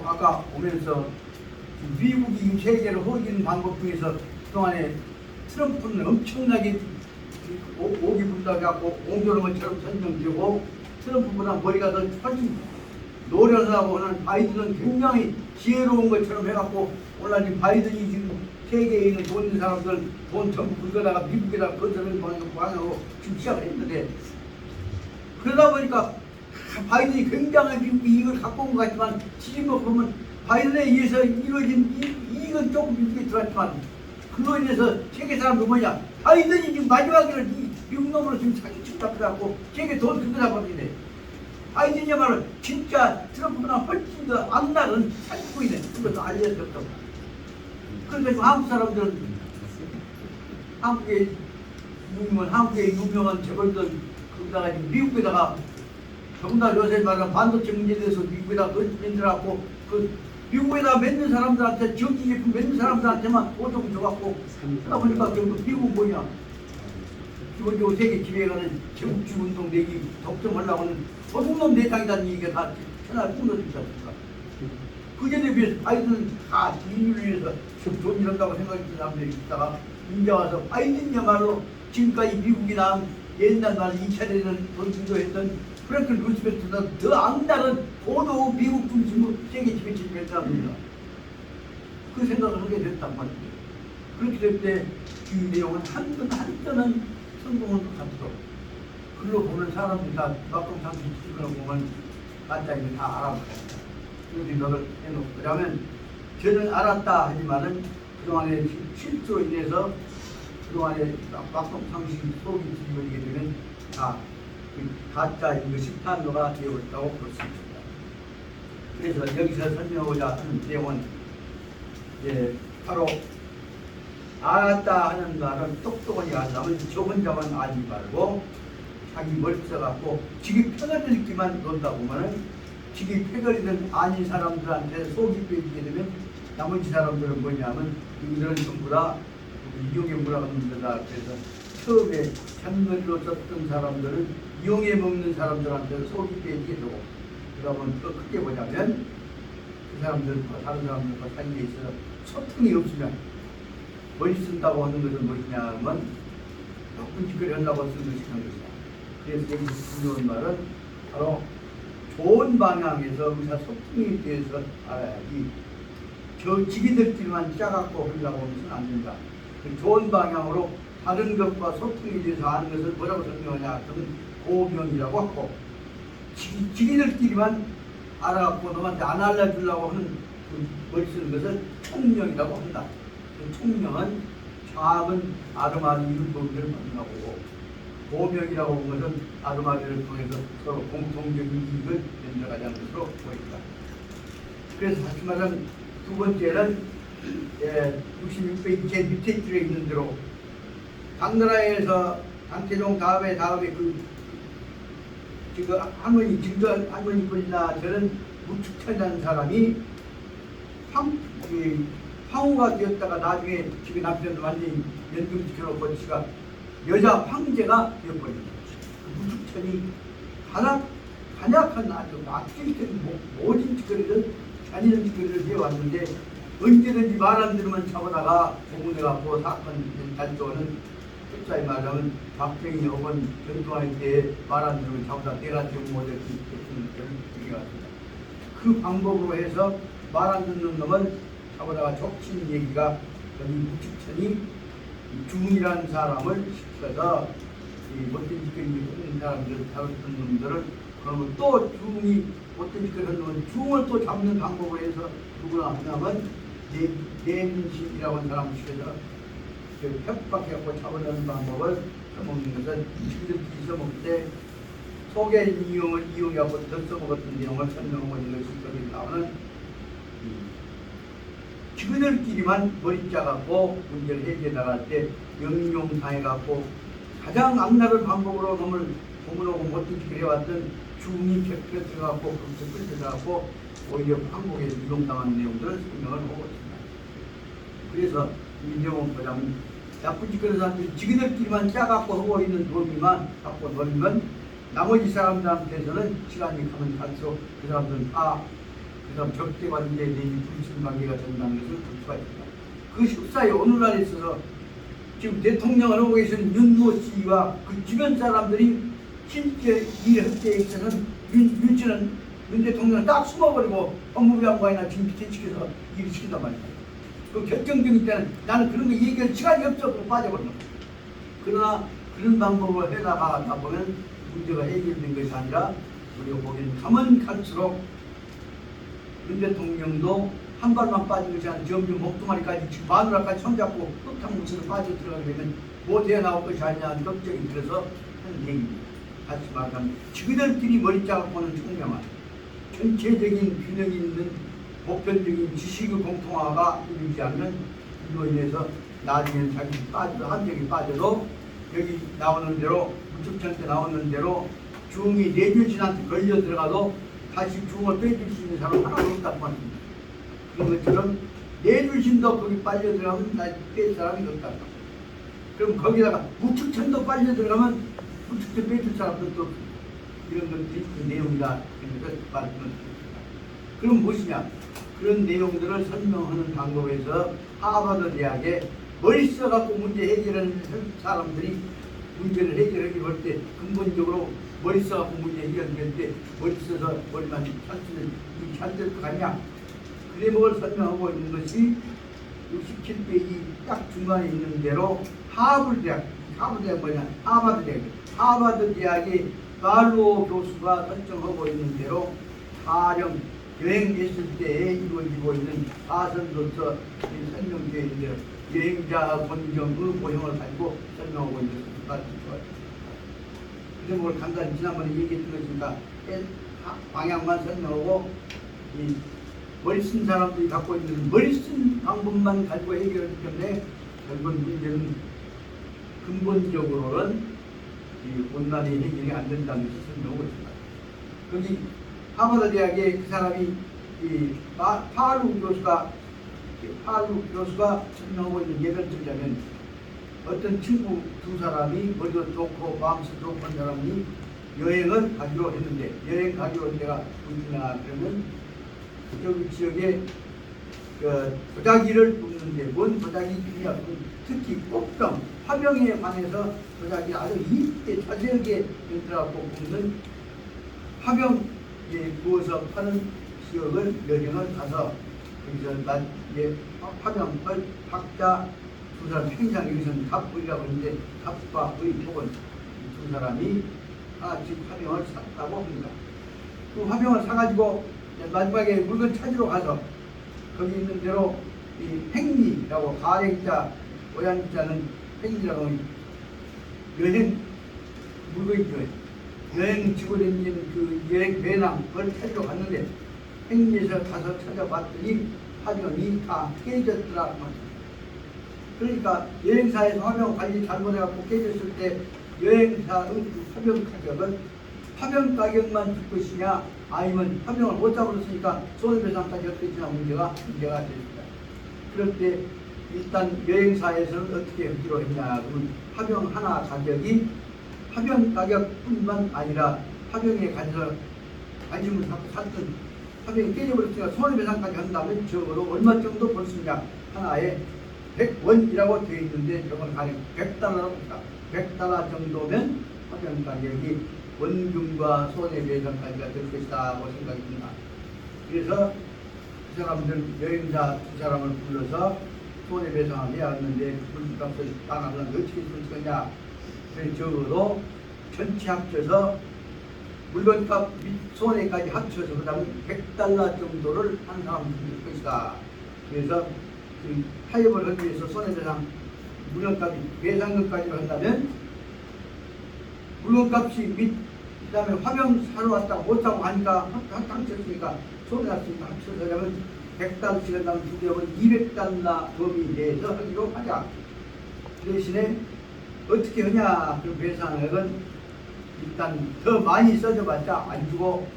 S1: 아까 오면서 미국이 세계를 호기는 방법 중에서 그동안에 트럼프는 엄청나게 오기 분다갖고 옹졸음처럼 설명되고 트럼프보다 머리가 더 훨씬 노련하고 하는 바이든은 굉장히 지혜로운 것처럼 해갖고 오늘 바이든이 지금 세계에 있는 돈 있는 사람들 돈 전부 긁어다가 미국에다 건설을 방향으로 지금 시작을 했는데 그러다 보니까 바이든이 굉장히 미국이 이익을 갖고 온 것 같지만 지금 보면 바이든에 의해서 이루어진 이익은 조금 미국에 들어왔지만 그로 인해서 세계 사람들 뭐냐 바이든이 지금 마지막에는 이 미국 놈으로 지금 사기치고 그래갖고 세계 돈 긁어다 버리네. 바이든이야말로 진짜 트럼프보다 훨씬 더 앞날은 살고 있네. 그것도 알려야 됐다. 그러니까 지금 한국 사람들은 한국의 유명한 재벌들 거기다가 미국에다가 더군다나 요새 말하는 반도체 문제에 대해서 미국에다 만들어갖고 그 미국에다 맺는 사람들한테 정치제품 맺는 사람들한테만 보조금 줘갖고 그러다 보니까 결국 미국 뭐냐 기본적으로 세계 지배가는 제국주의 운동 내기 독점하려고 하는 도둑놈 내탕이라는 얘기가 다 천하에 뿌려져 있지 않습니까? 그전에 비해서 바이든은 다 인류를 위해서 좋은 일 한다고 생각했던 사람들이 있다가 이제 와서 바이든이야말로 지금까지 미국이 낳은 옛날 말 2차 대전 돈 주도했던 프랭클 루스벨트보다 더 악랄한 고도 미국 중심으로 세계 지배체를 맺답니다. 그 생각을 하게 됐단 말이에요. 그렇게 될 때 이 내용은 한편은 성공할 것 같아도 글로 보는 사람들이 다 막공상식 지식을 보면 간단히 다 알아보고 그렇게 생각을 해놓고 그러면 저는 알았다 하지만은 그동안에 실수로 인해서 그동안에 막공상식 속이 뒤집어지게 되면 다 가짜인 것이 탄도가 되어버렸다고 볼 수 있습니다. 그래서 여기서 설명하고자 하는 내용은 바로 알았다 하는 말은 똑똑하게 한다면 저 혼자만 알지 말고 자기 머리 써갖고 지기 편을 들기만 논다 보면은 지기 패거리든 아닌 사람들한테 속이 빼지게 되면 나머지 사람들은 뭐냐면 이들은 전부 다 이용해 뭐라고 합니다. 그래서 처음에 장거리로 썼던 사람들은 이용해 먹는 사람들한테 속이 빼지게 되고 그러면 더 크게 보자면 그 사람들과 다른 사람들과 사이에 있어서 소통이 없으면 머리 쓴다고 하는 것은 무엇이냐 하면 끈질거리 한다고 쓴 것이 하는 것이다. 그래서 여기서 중요한 말은 바로 좋은 방향에서 의사소통에 대해서 알아야지 저 지기들끼리만 짜갖고 하려고 하면서는 안 된다. 좋은 방향으로 다른 것과 소통에 대해서 아는 것을 뭐라고 설명하냐 그러면 고명이라고 하고 지기들끼리만 알아갖고 너한테 안 알려주려고 하는 그 머리 쓰는 것을 총명이라고 한다. 그 총명은 정확은 아르마리 율법을 만나고 고명이라고 하는 것은 아르마리를 통해서 서로 공통적인 이익을 만들어가자는 것으로 보입니다. 그래서 다시 말하면 두 번째는 66페이지 제 밑에 줄에 있는 대로 당나라에서 당태종 다음에 지금 할머니 증거 할머니뿐이나 저는 무축천이라는 사람이 황후가 되었다가 나중에 지금 남편도 완전히 연금시켜놓고 지가 여자 황제가 되어버립니다. 그 무축천이 간약한 아주 악질적인 모진 짓거리를 잔인한 짓거리를 해왔는데 언제든지 말 안 들으면 잡아다가 고문해갖고 사건 단조는 흡사히 말하면 박정희 혹은 전두환 때 말 안 들으면 잡아다 내가 지금 못할 수 있는 것을 얘기했습니다. 그 방법으로 해서 말 안 듣는 놈은 잡아다가 족친 얘기가 이 무축천이 중이라는 사람을 시켜서 이 못된 짓거리 하는 사람들 잡았던 놈들을 그러면 또 중이 못된 짓거리 하는 놈은 중을 또 잡는 방법으로 해서 누구나 하냐면 내민신이라고 하는 사람을 시켜서 협박해갖고 잡아내는 방법을 써먹는 것은 지금들끼리 써먹을 때 속에 이용을 이용해갖고 더 써먹었던 내용을 설명하고 있는 것이 여기 나오는 지그들끼리만 머리 짜갖고 문제를 해결해 나갈 때 영용당해갖고 가장 악랄한 방법으로 놈을 고문하고 못된 짓을 해왔던 중이 펴 들어갖고 그렇게 끌려가갖고 오히려 한국에서 이동당한 내용들을 설명을 하고 있습니다. 그래서 민정원 부장은 나쁜 짓 그런 사람들이 지그들끼리만 짜갖고 하고 있는 돈이만 갖고 놀면 나머지 사람들한테서는 시간이 가면 갈수록 그 사람들은 그 사람 적대관계 내지 불신관계가 된다는 것을 볼 수가 있습니다. 그 식사에 오늘날에 있어서 지금 대통령을 하고 계신 윤모 씨와 그 주변 사람들이 실제 일할 때에 있어서는 윤 대통령을 딱 숨어버리고 법무부 장관이나 지금 밑에 시켜서 일을 시킨단 말이에요. 그 결정적인 때는 나는 그런 거 얘기할 시간이 없어 빠져버려. 그러나 그런 방법을 해나가다 보면 문제가 해결된 것이 아니라 우리가 보기에는 가면 갈수록 윤 대통령도 한 발만 빠진 것이 아니라 점점 목도마리까지 지금 마누라까지 손잡고 흙탕 묻혀서 빠져들어가게 되면 못 해나올 것이 아니냐 하는 걱정이 들어서 하는 얘기입니다. 다시 말하면 지그들끼리 머리 짜고는 총명한 전체적인 균형 있는 보편적인 지식의 공통화가 이루지 않는 이로 인해서 나중에는 자기 빠져도 함정이 빠져도 여기 나오는 대로 무척천 때 나오는 대로 중이 내줄신한테 걸려 들어가도 다시 중을 빼줄 수 있는 사람은 하나도 없다고 합니다. 그런 것처럼 내줄신도 거기 빨려 들어가면 다시 뺄 사람이 없다. 그럼 거기다가 무척천도 빨려 들어가면 무척천 빼줄 사람도 없다. 이런 것들이 그 내용이다. 그래서 말씀드립니다. 그럼 무엇이냐? 그런 내용들을 설명하는 방법에서 하버드 대학에 머리 써갖고 문제 해결하는 사람들이 문제를 해결하기 할 때 근본적으로 머리 써갖고 문제 해결할 때 머리 써서 머리만 찰수는 잘될 것 같냐? 그래 뭘 설명하고 있는 것이 67페이지 딱 중간에 있는 대로 하버드 대학 뭐냐? 하버드 대학의 말로 교수가 설정하고 있는 대로 가령 여행했을 때에 이루어지고 있는 사선조서 설명되어 있는데 여행자 본경의 모형을 가지고 설명하고 있는 것을 그런 걸 간단히 지난번에 얘기했던 것이니까 방향만 설명하고 이 머리 쓴 사람들이 갖고 있는 머리 쓴 방법만 가지고 해결하기 때문에 결국 문제는 근본적으로는 이 온난이 해결이 안 된다는 것을 설명하고 있습니다. 거기 하버드 대학의 그 사람이 이 파루 교수가 설명하고 있는 예를 들자면 어떤 친구 두 사람이 머리도 좋고 마음도 좋고 한 사람이 여행을 가기로 했는데 여행 가기로 한 데가 어디냐 그러면 저기 지역에 도자기를 굽는데 뭔 도자기냐 특히 꽃병 화병에 관해서 도자기 아주 이쁘게 자세하게 들어가고 굽는 화병에 구워서 파는 지역을 여행을 가서 거기서 화병을 각자 두 사람 평상 여기서는 갑부이라고 하는데 갑과 의 혹은 두 사람이 하나씩 화병을 샀다고 합니다. 그 화병을 사가지고 마지막에 물건 찾으러 가서 거기 있는 대로 이 행리라고 가랭자 오양자는 행리라고 하는 여행 물건이죠. 여행 지고 다니는 그 여행 배낭 그걸 찾으러 갔는데 행리에서 가서 찾아봤더니 화병이 다 깨졌더라. 그러니까 여행사에서 화병 관리 잘못해갖고 깨졌을 때 여행사의 화병 가격은 화병 가격만 줄 것이냐 아니면 화병을 못 잡았으니까 손해배상까지 어떻게나 문제가 됐습니다. 그럴 때 일단 여행사에서는 어떻게 하기로 했냐 그러면 화병 하나 가격이 화병 가격뿐만 아니라 화병에 관심을 갖고 샀던 화병이 깨져버렸으니까 손해배상까지 한다면 적어도 얼마 정도 벌 수 있냐 하나에 100원이라고 되어 있는데 저건 가령 100달러라고 합니다. 100달러 정도면 화병 가격이 원금과 손해배상까지가 될 것이다고 생각이 듭니다. 그래서 그 사람들 여행자 두 사람을 불러서 손해배상을 해야 하는데 물값을 당하면 어떻게 쓸 거냐. 그래서 적어도 전체 합쳐서 물건값 및 손해까지 합쳐서 그 다음에 100달러 정도를 한 사람은 줄 것이다. 그래서 그 타협을 하기 위해서 손해배상 물건값이 배상금까지 한다면 물건값이 및 그 다음에 화병 사러 왔다가 못 사고 하니까 합쳤으니까 손해났으니까 합쳐서 하면 100달러씩 한다면 두 개면 200달러 범위 내에서 하기로 하자. 그 대신에 어떻게 하냐 그 배상액은 일단 더 많이 써줘봤자 안 주고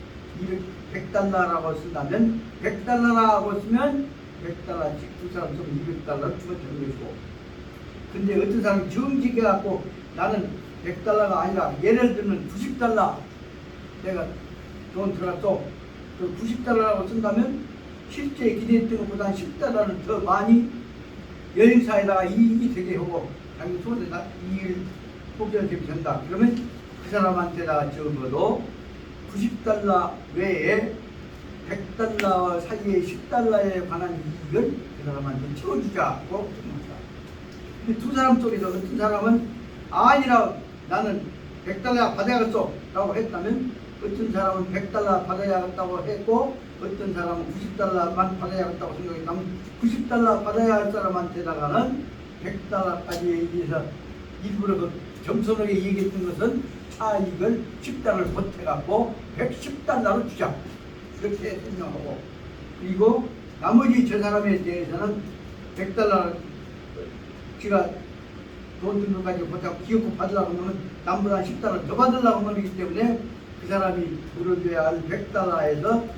S1: 100달러라고 쓴다면 100달러라고 쓰면 100달러씩 두 사람 쓰면 200달러를 주면 되는 것이고, 근데 어떤 사람이 정직해 갖고 나는 100달러가 아니라 예를 들면 90달러 내가 돈 들어갔어. 그 90달러라고 쓴다면 실제 기대했던 것보다 10달러를 더 많이 여행사에다가 이익이 되게 하고 자기 손에다 이익을 폭전되게 된다. 그러면 그 사람한테다가 적어도 90달러 외에 100달러 사이에 10달러에 관한 이익을 그 사람한테 채워주자고 생각합니다. 근데 두 사람 속에서 어떤 사람은 아니라 나는 100달러 받아야겠어 라고 했다면, 어떤 사람은 100달러 받아야겠다고 했고 어떤 사람은 90달러만 받아야겠다고 생각했다면 90달러 받아야 할 사람한테다가는 100달러까지 얘기해서 일부러 그 겸손하게 얘기했던 것은 차익을 10달러를 보태갖고 110달러로 주자, 그렇게 설명하고, 그리고 나머지 저 사람에 대해서는 100달러 지가 돈 든 것까지 보태고 기업고 받으려고 하면 남보다 10달러 더 받으려고 하기 때문에 그 사람이 물어줘야 할 100달러에서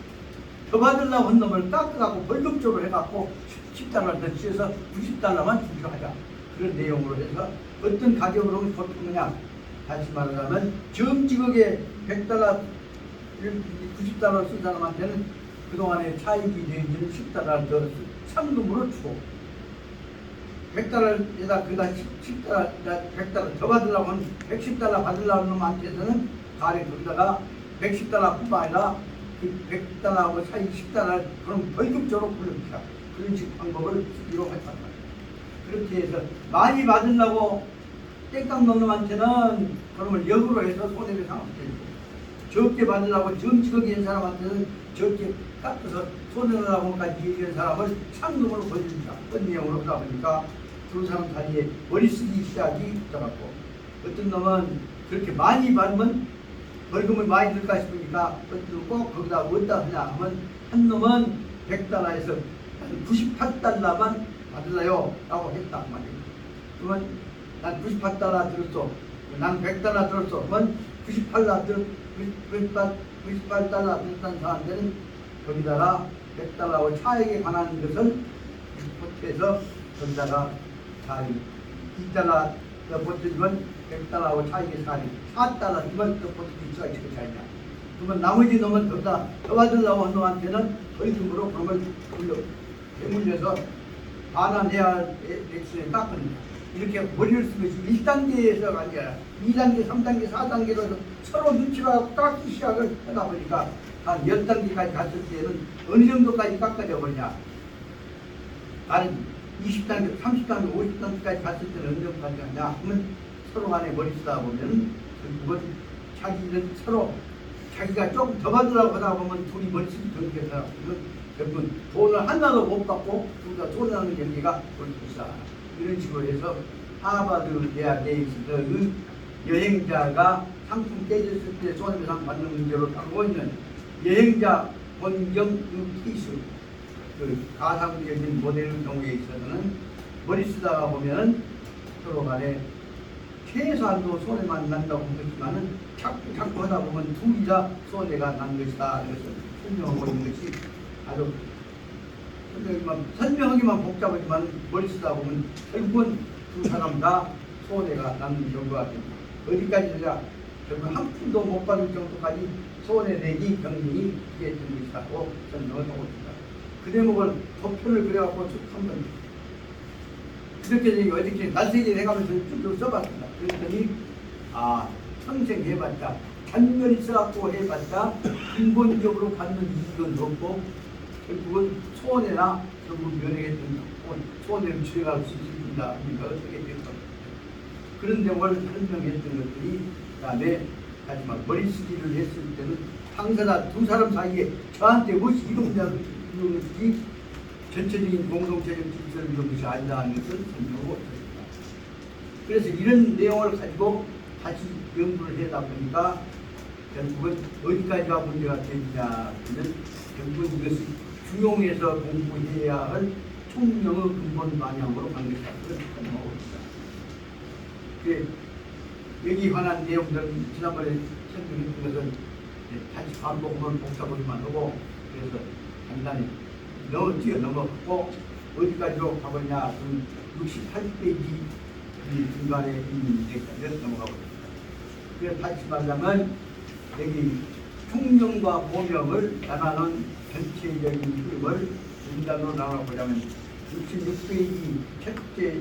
S1: 더 받으려고 한 놈을 깎아갖고 벌금적으로 해갖고 10달러를 더 치워서 90달러만 주기로 하자. 그런 내용으로 해서 어떤 가격으로 보통이냐, 다시 말하자면 정직하게 100달러 90달러 쓴 사람한테는 그동안에 차익이 되는 10달러를 더 상금으로 주고, 100달러에다 그다 10달러, 100달러 더 받으려고 하는 110달러 받으려고 하는 놈한테서는 가령 거기다가 110달러 뿐만 아니라 그 100달러하고 차이 10달러 그럼 벌금적으로 불러주자. 그런 식 방법을 쓰기로 했단 말이에요. 그렇게 해서 많이 받으려고 땡깡 넣는 놈한테는 그러면 역으로 해서 손해배상 없애고, 적게 받으려고 정직하게 한 사람한테는 적게 깎아서 손해라고까지 얘기한 사람을 상금으로 보여준다. 그런 내용으로 하다 보니까 두 사람 사이에 머리 쓰기 시작이 있어갖고, 어떤 놈은 그렇게 많이 받으면 벌금을 많이 들까 싶으니까 어떤 놈은 꼭 거기다 어디다 하냐 하면, 한 놈은 100달러에서 98달러만 받을래요 라고 했단 말이에요. 그러면 난 98달러 들었어, 난 100달러 들었어, 그러면 98달러 들었다는 사람들은 거기다가 100달러와 차액에 관한 것을 보태서 거기다가 2달러 더 보태주면 100달러와 차익의 4달러 이만 더 보태줄 수가 있을 것이냐. 그러면 나머지 놈은 거기다 더 받으려고 한 놈한테는 벌금으로 그걸 대물려서 반환해야 할 액수에 깎습니다. 이렇게 머리를 쓰는 것이 1단계에서가 아니라 2단계, 3단계, 4단계로 서로 눈치가 깎기 시작을 하다 보니까 한 10단계까지 갔을 때는 어느 정도까지 깎아져 버리냐. 나는 20단계, 30단계, 50단계까지 갔을 때는 어느 정도까지 가냐 하면 서로 간에 머리 쓰다 보면 결국은 자기는 서로 자기가 조금 더 받으려고 하다 보면 둘이 머리 쓰기 더 이렇게 하다 보면 결국은 돈을 하나도 못 받고 둘 다 손해하는 경기가 올 것이다. 이런 식으로 해서 하버드 대학에 있어서 그 여행자가 상품 깨졌을 때 손해배상 받는 문제로 다루고 있는 여행자 본경 그 케이스, 그 가상적인 모델 경우에 있어서는 머리 쓰다가 보면은 서로 간에 최소한도 손해만 난다고 하지만은 자꾸 하다 보면 둘이 다 손해가 난 것이다. 그래서 설명하고 있는 것이 아주 설명하기만 복잡하지만 머리 쓰다 보면 결국은 두 사람 다 손해가 나는 경우가 됩니다. 어디까지냐, 결국 한 푼도 못 받을 정도까지 손해내기 경쟁이 되게 된 것이라고 설명을 하고 있습니다. 그 대목을 도표를 그려갖고 쭉 한번 이렇게 어저께 날새기 해가면서 쭉 써봤습니다. 그랬더니 평생 해봤자 단면이 써갖고 해봤자 근본적으로 받는 이익은 없고 결국은 손해나 결국 면회했던 손해를 줄여갈 수 있습니다. 그러니까 어떻게 될까? 그런 내용을 설명했던 것들이 그다음에 하지만 머리 쓰기를 했을 때는 항상 두 사람 사이에 저한테 무엇이 이동자를 이루는 것이 전체적인 공동체적 질서를 이루는 것이 아니라는 것을 설명하고 있습니다. 그래서 이런 내용을 가지고 다시 연구를 하다 보니까 결국은 어디까지가 문제가 되느냐 하면 결국은 이것이 중용에서 공부해야 할 총명의 근본 방향으로 간 것이다. 그런 설명하고 있습니다. 여기 관한 내용들은 지난번에 설명했던 것은 다시 반복하면 복잡하기만 하고 그래서 간단히 뛰어넘어갔고 어디까지로 가버리냐 그럼 68페이지 중간에 있는 데까지 넘어가고 있습니다. 그래서 다시 말하면 여기 총명과 보명을 나누는 전체적인 흐름을 문단으로 나눠보자면 66페이지 첫째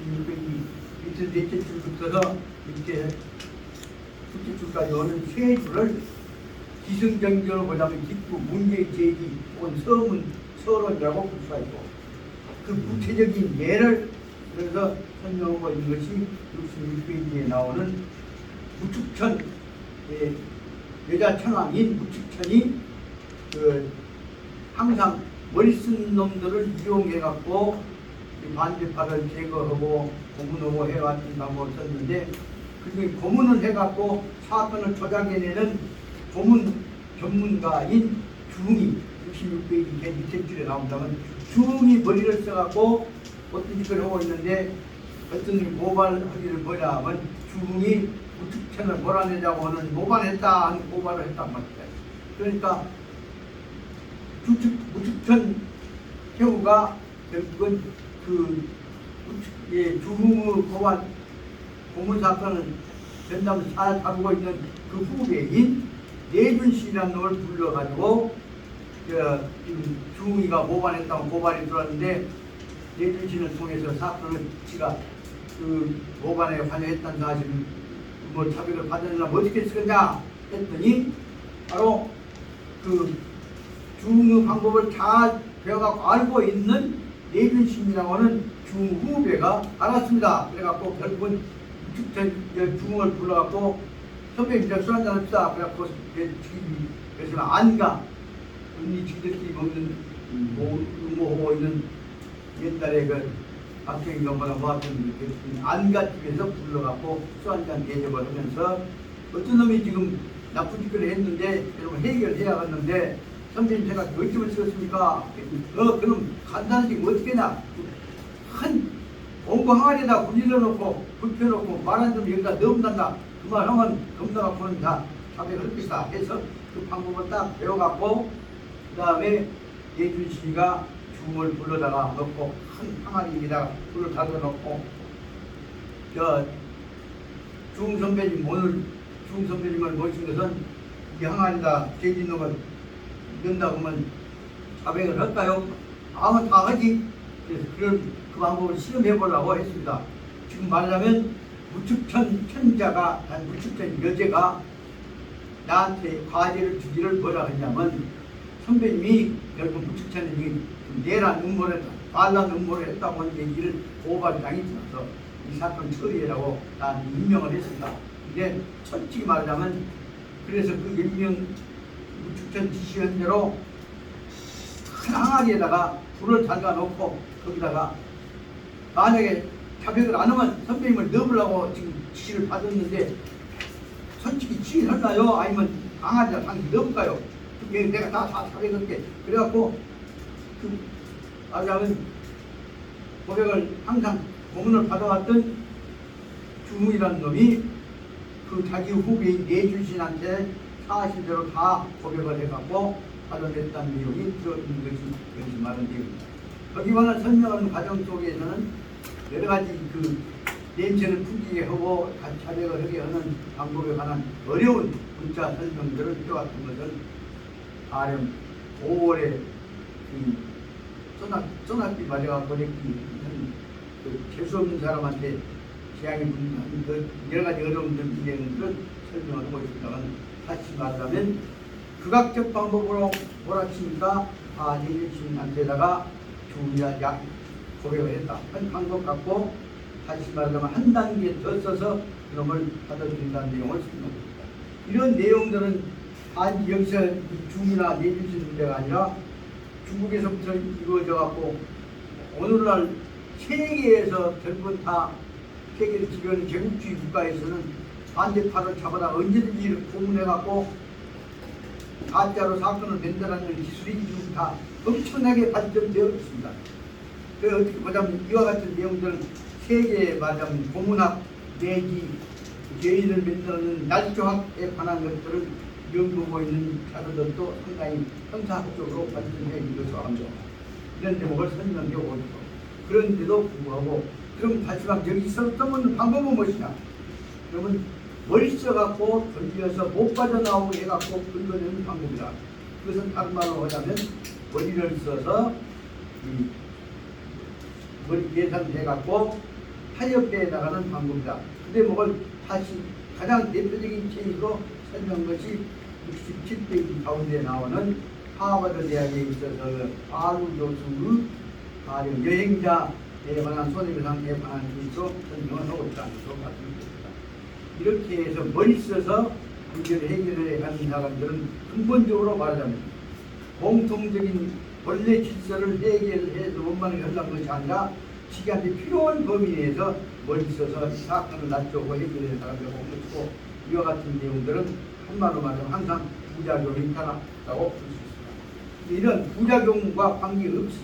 S1: 66페이지 밑에 넷째 줄부터 밑에 둘째 줄까지 오는 세 줄을 기승전결로 보자면 기부, 문제, 제기 혹은 서문, 서론이라고 볼 수가 있고 그 구체적인 예를 그래서 설명하고 있는 것이 66페이지에 나오는 무축천 여자 천왕인 무축천이 항상 머리 쓴 놈들을 이용해 갖고 반대파를 제거하고 고문하고 해왔던 방법을 썼는데 그중에 고문을 해갖고 사건을 조작해내는 고문 전문가인 중이 66페이지 맨 밑에 줄에 나온다면 중이 머리를 써갖고 어떤 짓을 하고 있는데 어떤 고발하기를 뭐냐 하면 중이 무축천을 몰아내자고 하는 모반했다 하는 고발을 했단 말이다. 그러니까 무축천 태우가 결국은 주흥의 고문 사건을 전담 잘 다루고 있는 그 후배인 내준씨라는 놈을 불러가지고 지금 주흥이가 모반했다고 고발이 들어왔는데 내준씨를 통해서 사건을 지가 모반에 관여했다는 사실을 자백을 받으려면 어떻게 쓰겠냐 했더니 바로 주흥의 방법을 잘 배워갖고 알고 있는 내준씨라고 하는 중후배가 알았습니다. 그래갖고 결국은 주흥을 불러갖고 선배님 이제 술 한잔 합시다. 그래갖고 그래서 안가 언니 지들끼리 먹는 음모하고 있는 옛날에 박정희 정부나 모았던 안가집에서 불러갖고 술 한잔 대접을 하면서 어떤 놈이 지금 나쁜 짓을 했는데 여러분 해결해야겠는데 선배님 제가 열심을 쓰겠습니까? 그럼 간단하지 어떻게 했냐? 큰 원고 항아리에다 굴려 놓고 불 펴놓고 말 안 들으면 여기다 넣어본단다. 그 말 하면 겁나갖고는 다 자백을 했다 해서 그 방법을 딱 배워갖고 그 다음에 예준씨가 중을 불러다가 넣고 큰 항아리에다가 불을 닫아 놓고 중 선배님 오늘 중 선배님을 모신 것은 이 항아리에다 돼지 놈을 넣는다고 하면 자백을 할까요? 아무 다 하지. 그래서 그 방법을 실험해 보려고 했습니다. 지금 말하자면 무축천 천자가 무축천 여제가 나한테 과제를 주기를 뭐라 했냐면 선배님이 결국 무축천이 내란 음모를 했다, 반란 음모를 했다고 하는 얘기를 고발을 당했어서 이 사건 처리해라고 나한테 임명을 했습니다. 근데 솔직히 말하자면 그래서 그 임명 무축천 지시한 대로 큰 항아리에다가 불을 달가놓고 거기다가 만약에 자백을 안 하면 선배님을 넣으려고 지금 지시를 받았는데 솔직히 지시하나요? 아니면 항아리에다 당신 넣을까요? 내가 다 자백할게. 그래갖고 말하자면 고백을 항상 고문을 받아왔던 주무이라는 놈이 자기 후배인 내준신한테 사실대로 다 고백을 해갖고 받아냈다는 내용이 들어있는 것이 여기서 말한 내용입니다. 거기와는 설명하는 과정 속에서는 여러 가지 냄새를 풍기게 하고 자백을 하게 하는 방법에 관한 어려운 문자 설명들을 해왔던 것을 가령 5월에 소낙비 맞아갖고 재수없는 사람한테 재앙이 붙는 여러 가지 어려운 점들을 설명을 하고 있습니다만 다시 말하면 극악적 방법으로 몰아치니까 내준신한테다가 중요한 고백을 했다. 한 방법 갖고 다시 말하자면 한 단계 더 써서 그놈을 받아들인다는 내용을 설명합니다. 이런 내용들은 여기서 중이나 내준신 문제가 아니라 중국에서부터 이루어져 갖고 오늘날 세계에서 결국 다 세계를 지배하는 제국주의 국가에서는 반대파를 잡아다 언제든지 고문해 갖고 가짜로 사건을 만들어내는 기술이 지금 다 엄청나게 발전되어 있습니다. 그래서 어떻게 보자면 이와 같은 내용들은 세계에 말하자면 고문학 내지 죄인을 만드는 날조학에 관한 것들을 연구하고 있는 자료들도 상당히 형사학적으로 발전해 있어서 합니다. 이런 대목을 설명해 오고 그런데도 불구하고 그럼 하지만 여기 있었던 방법은 무엇이냐? 그러면 머리 써갖고 던져서 못 빠져나오게 해갖고 긁어내는 방법이다. 그것은 다른 말로 하자면 머리를 써서 이 머리 계산해갖고 타협해 나가는 방법이다. 그 대목을 다시 가장 대표적인 케이스로 설명한 것이 67페이지 가운데 나오는 하버드 대학에 있어서 바루 교수의 가령 여행자에 관한 손해배상에 관한 케이스로 설명을 하고 있다는 것으로 말씀드립니다. 이렇게 해서 머리 써서 문제를 해결해 가는 사람들은 근본적으로 말하자면 공통적인 원래 질서를 해결해서 원만하게 하려는 것이 아니라 지한테 필요한 범위 내에서 머리 써서 사건을 낮추고 해결해 나가려고 하는 것이고, 이와 같은 내용들은 한마디로 말하면 항상 부작용이 있다라고 볼 수 있습니다. 이런 부작용과 관계없이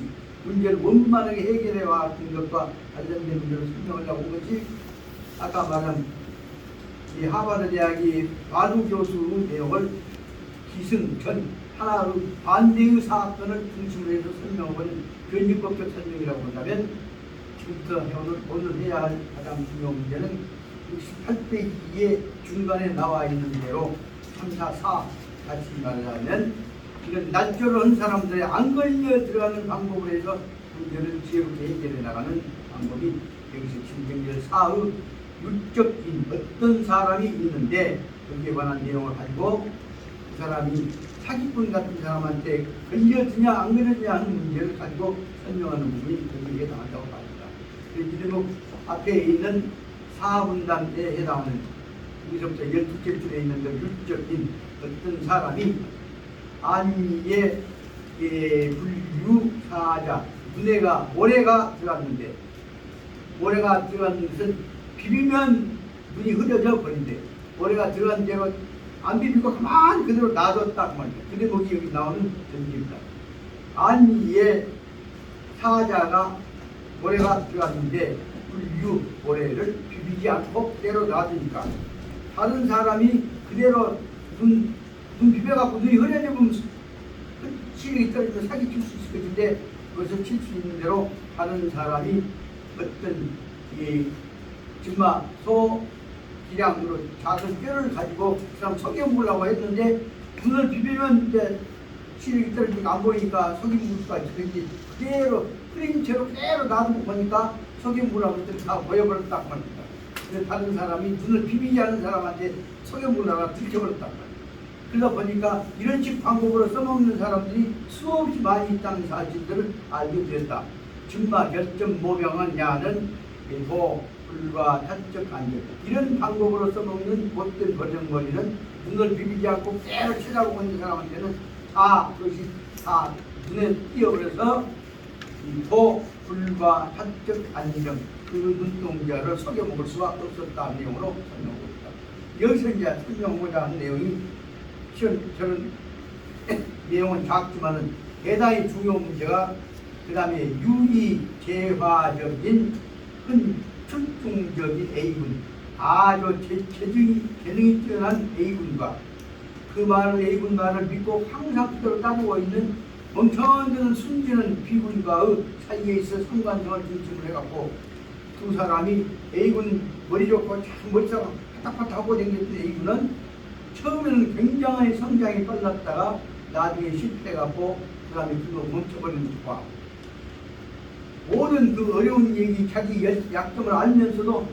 S1: 문제를 원만하게 해결해 왔던 것과 관련된 문제를 설명하려고 한 것이 아까 말한 이 하버드 대학이 바루 교수의 내용을 기승전 하나의 반대의 사건을 중심으로 해서 설명하는 변증법적 설명이라고 한다면 지금부터 오늘 해야 할 가장 중요한 문제는 68페이지의 중간에 나와 있는 대로 3, 4, 4 같이 말하자면 이런 날조를 한 사람들의 안 걸려 들어가는 방법으로 해서 문제를 지혜롭게 해결해 나가는 방법이 여기서 진정절 4의 육적인 어떤 사람이 있는데 거기에 관한 내용을 가지고 그 사람이 사기꾼 같은 사람한테 걸려드냐 안 걸려드냐 하는 문제를 가지고 설명하는 부분이 거기에 해당한다고 합니다. 이 대목 앞에 있는 4분단에 해당하는 여기서부터 12개 줄에 있는 그 육적인 어떤 사람이 안위의 불유사자 눈에가 모래가 들어갔는데, 모래가 들어간 것은 비비면 눈이 흐려져 버린대. 모래가 들어간 대로 안 비비고 가만히 그대로 놔뒀다 그 말이야. 그 대목이 여기 나오는 전기입니다. 안위의 사자가 모래가 들어갔는데 불유 모래를 비비지 않고 그대로 놔두니까 다른 사람이 그대로 눈 비벼갖고 눈이 흐려지면 시력이 떨어지면 사기칠 수 있을 것인데 그것을 칠 수 있는 대로 다른 사람이 어떤 정말 소기량으로 작은 뼈를 가지고 그 사람 속여보려고 했는데 눈을 비비면 이제 시력이 떨어지니까 안 보이니까 속여볼 수가 있었는데 그대로 흐린 채로 그대로 놔두고 보니까 속여보려고 했더니 다 보여버렸다고 합니다. 그래서 다른 사람이 눈을 비비지 않은 사람한테 속여보려고 들켜버렸다고 합니다. 그러다 보니까 이런 식 방법으로 써먹는 사람들이 수없이 많이 있다는 사실들을 알게 되었다. 증마 결점 모병은 야는 도 불과 탄적 안전, 이런 방법으로 써먹는 못된 버정머리는 눈을 비비지 않고 깨로 쳐다보고 있는 사람한테는 다 그것이 다 눈에 띄어버려서 도 불과 탄적 안정, 그 눈동자를 속여먹을 수가 없었다는 내용으로 설명하고 있다. 여기서 이제 설명하고자 하는 내용이 저는 내용은 작지만은 대단히 중요한 문제가 그 다음에 유의재화적인 큰 출중적인 A군, 아주 재능이 뛰어난 A군과 그 말을 A군 말을 믿고 항상 그대로 따르고 있는 멍청한 숨지는 B군과의 사이에 있어 상관성을 중심으로 해갖고 두 사람이 A군 머리 좋고 참 머리가 파닥파닥하고 다녔던 A군은 처음에는 굉장히 성장이 빨랐다가 나중에 실패해갖고 그 다음에 그거 멈춰버리는 것과 모든 그 어려운 얘기 자기 약점을 알면서도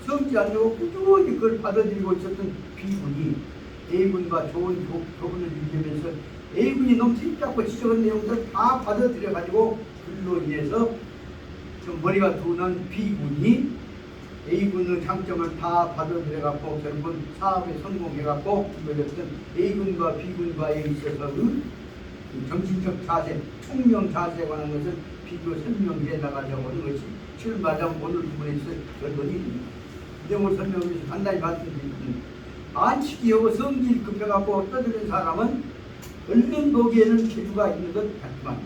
S1: 성지 않고 꾸준히 그걸 받아들이고 있었던 B군이 A군과 좋은 교분을 유지하면서 A군이 너무 힘잡고 지적한 내용들을 다 받아들여가지고 그로 인해서 좀 머리가 두는 B군이 A군의 장점을 다 받아들여갖고 결국은 사업에 성공해갖고 이루어졌던 A군과 B군과에 있어서의 정신적 자세, 총명 자세에 관한 것을 비교 설명해 나가려고 하는 것이 지금 말하자면 오늘 부분에 있어 결론이 내용을 설명해서 간단히 말씀드리면 안치기하고 성질이 급해갖고 떠드는 사람은 얼른 보기에는 재주가 있는 것 같지만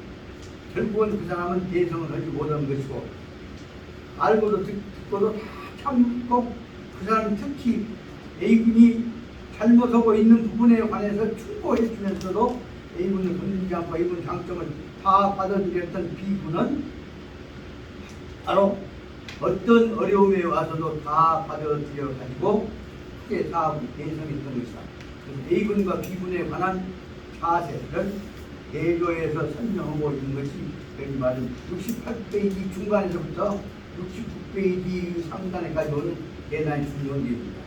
S1: 결국은 그 사람은 대성을 하지 못하는 것이고 알고도 듣고도 다 참고 그 사람은 특히 A군이 잘못하고 있는 부분에 관해서 충고해 주면서도 A군을 건드리지 않고 A군 장점을 다 받아들였던 B군은 바로 어떤 어려움에 와서도 다 받아들여 가지고 크게 사업을 개성했던 것이다. 그래서 A군과 B군에 관한 자세를 대조해서 설명하고 있는 것이 여기 말은 68페이지 중간에서부터 69페이지 상단에까지 오는 대단히 중요한 내용입니다.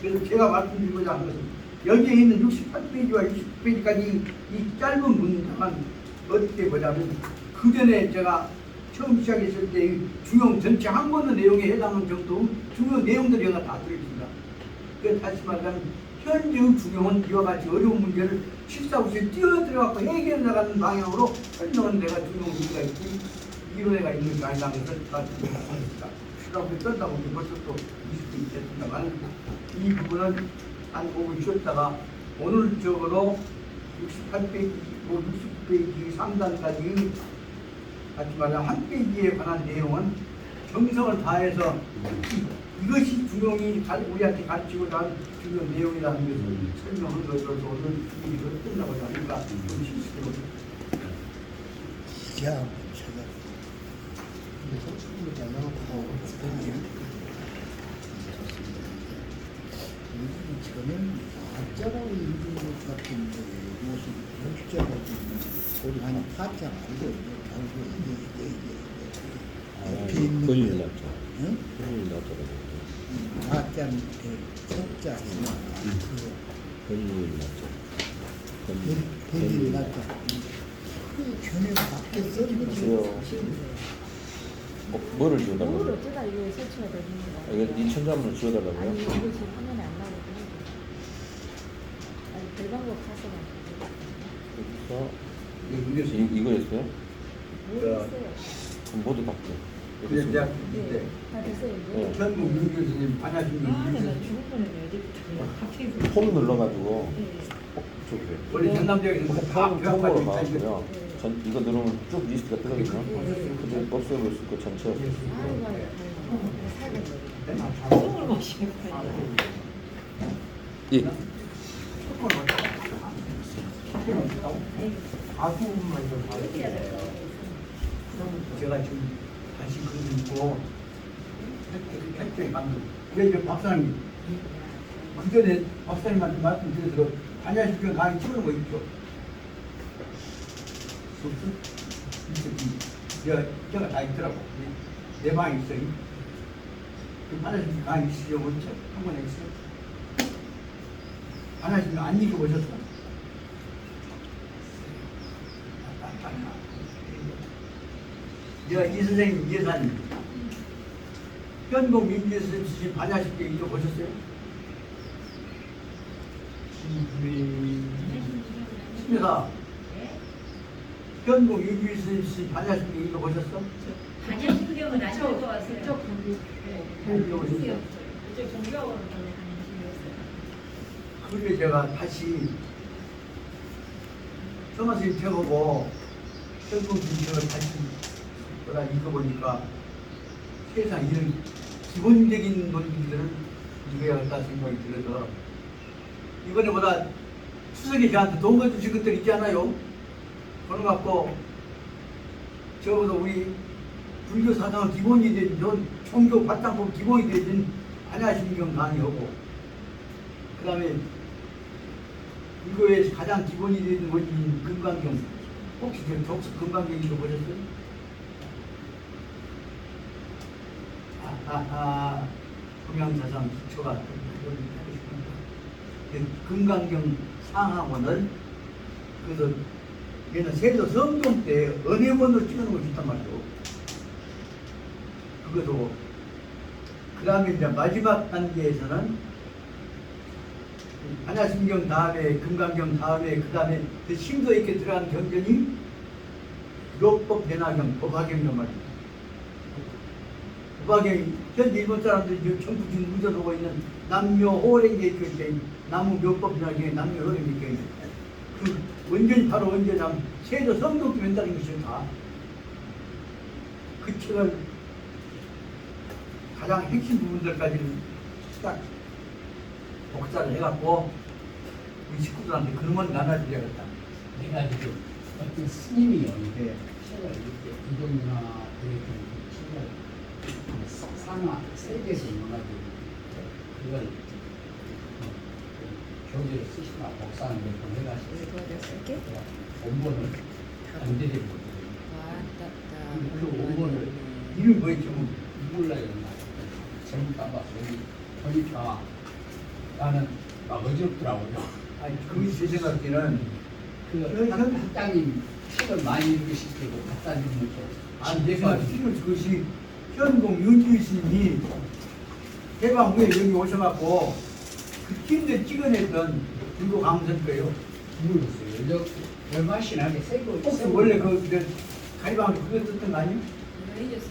S1: 그래서 제가 말씀드리고자 하는 것은 여기에 있는 68페이지와 69페이지까지 이 짧은 문장은 어떻게 보자면 그 전에 제가 처음 시작했을 때 중용 전체 한 권의 내용에 해당하는 정도 중요 내용들이 여기가 다 들어있습니다. 그래서 다시 말하면 현재의 중용은 이와 같이 어려운 문제를 실사구시에 뛰어들어가고 해결해 나가는 방향으로 설명은 내가 중용 의미가 있지 이론에가 있는 게 아니라는 것을 다 주장합니다. 그러고 뜬다고 벌써 또 20분 있겠습니다만 이 부분은 한 5분 쉬었다가 오늘적으로 68페이지, 69페이지 상단까지 같이 말하면 한 페이지에 관한 내용은 정성을 다해서 이것이 중용이 우리한테 가르치고자 하는 중요한 내용이라는 것을 설명한 것으로서 오늘 이 일을 끝나고자 하니까 좀 실수로
S2: 기아 한번 찾아. 그래서 친구가 나오고 요즘 지금은 학자라고 있는 것 같은데 무슨 학자라고 우리 하나 파자 알고 이게
S3: 큰일 났죠.
S2: 응?
S3: 큰일 나더라고요.
S2: 파자 석자
S3: 큰일 났죠.
S2: 큰일 났다. 그 전에 바뀌었어
S3: 글쎄요. 뭐를
S4: 뭘
S3: 지워달라고요?
S4: 어쩌다 이거 설치가 되는 거야?
S3: 이거 이 천장문을 지워달라고요?
S4: 아니 이거 지금 화면에 안 나거든. 아니 별방법 가서
S3: 여기서 이거였어요?
S4: 모르겠어요.
S3: 그럼 모두 바뀌어.
S1: 그래서 제가
S4: 네, 다 됐어요 이제.
S3: 네.
S1: 전국 윤 교수님 반야신
S4: 아, 내가
S1: 교수님
S4: 죽을 뻔했네 어제부터. 갑자기.
S3: 폼 눌러가지고
S4: 네.
S3: 저기
S1: 원래 전남대학에서 다
S3: 폼으로
S1: 배워가지고
S3: 나왔고요.
S4: 네.
S3: 이거 누르면 쭉 리스트가 뜨거든요.
S4: 네.
S3: 근데 없애볼 수 있고 전체 없앨 수 있고.
S4: 아이고 아이고 살겠네. 똥을 마시는 거야.
S3: 예.
S1: 제가 지금 다시 글 읽고 택배 만들고 그래 이제 박사님 그 전에 박사님한테 말씀드려서 반야시경 강의 치우는 거 있죠? 제가 다 있더라고. 내 방에 있어요. 그 반야시경 강의 있으려고 한 번에 있어요. 반야시경 안 읽어보셨어? 이 선생님 예사님 현공 민주에 쓰신 반야시경 읽어보셨어요? 신여사 현공 민주에 쓰신 반야시경 읽어보셨어?
S5: 반야신경은 안 읽어봤어요.
S4: 그쪽 공부.
S1: 읽어보셨어요?
S5: 그쪽 종교학원을 가는 관심이었어요.
S1: 그게 제가 다시 선생님 태우고 현공 민주를 다시 보다 읽어보니까 세상 이런 기본적인 논리들을 읽어야겠다 생각이 들어서 이번에 보다 추석에 저한테 돈 거주신 것들 있지 않아요? 그런 거 갖고 적어도 우리 불교 사상은 기본이 되는 종교 바탕법 기본이 되는 반야신경 강의하고 그 다음에 불교의 가장 기본이 되는 원리인 금강경 혹시 저 적수 금강경 읽어보셨어요? 동양사상 기초가 금강경 상하원을 그래서 얘는 세조 성종 때 은혜원으로 찍어놓은 거 있단 말이죠. 그것도 그 다음에 이제 마지막 단계에서는 반야신경 다음에 금강경 다음에 그 다음에 그 심도 있게 들어가는 경전이 율법 대나경 법화경이란 말이죠. 법화경이 현재 일본 사람들이 전부 지금 묻어두고 있는 남묘 호랭게 때 나무 묘법 대나경에 남묘 호랭게 그 원전이 바로 원전함 세조 성도 때 웬다는 것이 다 그 책을 가장 핵심 부분들까지는 딱 복사를 해갖고 우리 식구들한테 그러면 나눠주려겠다.
S6: 내가 지금 어떤 스님이요.
S1: 예.
S6: 책을 이렇게 이동이나 이렇게 책을 산화 세계에서 나가지고 그걸 교재를 쓰시나 복사하는 걸 보내가지고 원본을 안 드리거든요. 그 원본을
S1: 이름이 뭐였죠? 뭐?
S6: 몰라요. 잘못 담아서 여기 보니까 나는 막 어지럽더라고요.
S1: 아니 그게 제 생각에는
S6: 그 학장님 책을 많이 읽으시고 갖다 주면 좀
S1: 아니 내가 지금 그것이 현공 윤주희 스님이 해방 후에 여기 오셔갖고 그 팀들 찍어냈던 불교 강선 거예요.
S6: 모르겠어요. 얼마씩나게 세고
S1: 혹시 원래 그 가리방 그거 썼던 거 아니에요?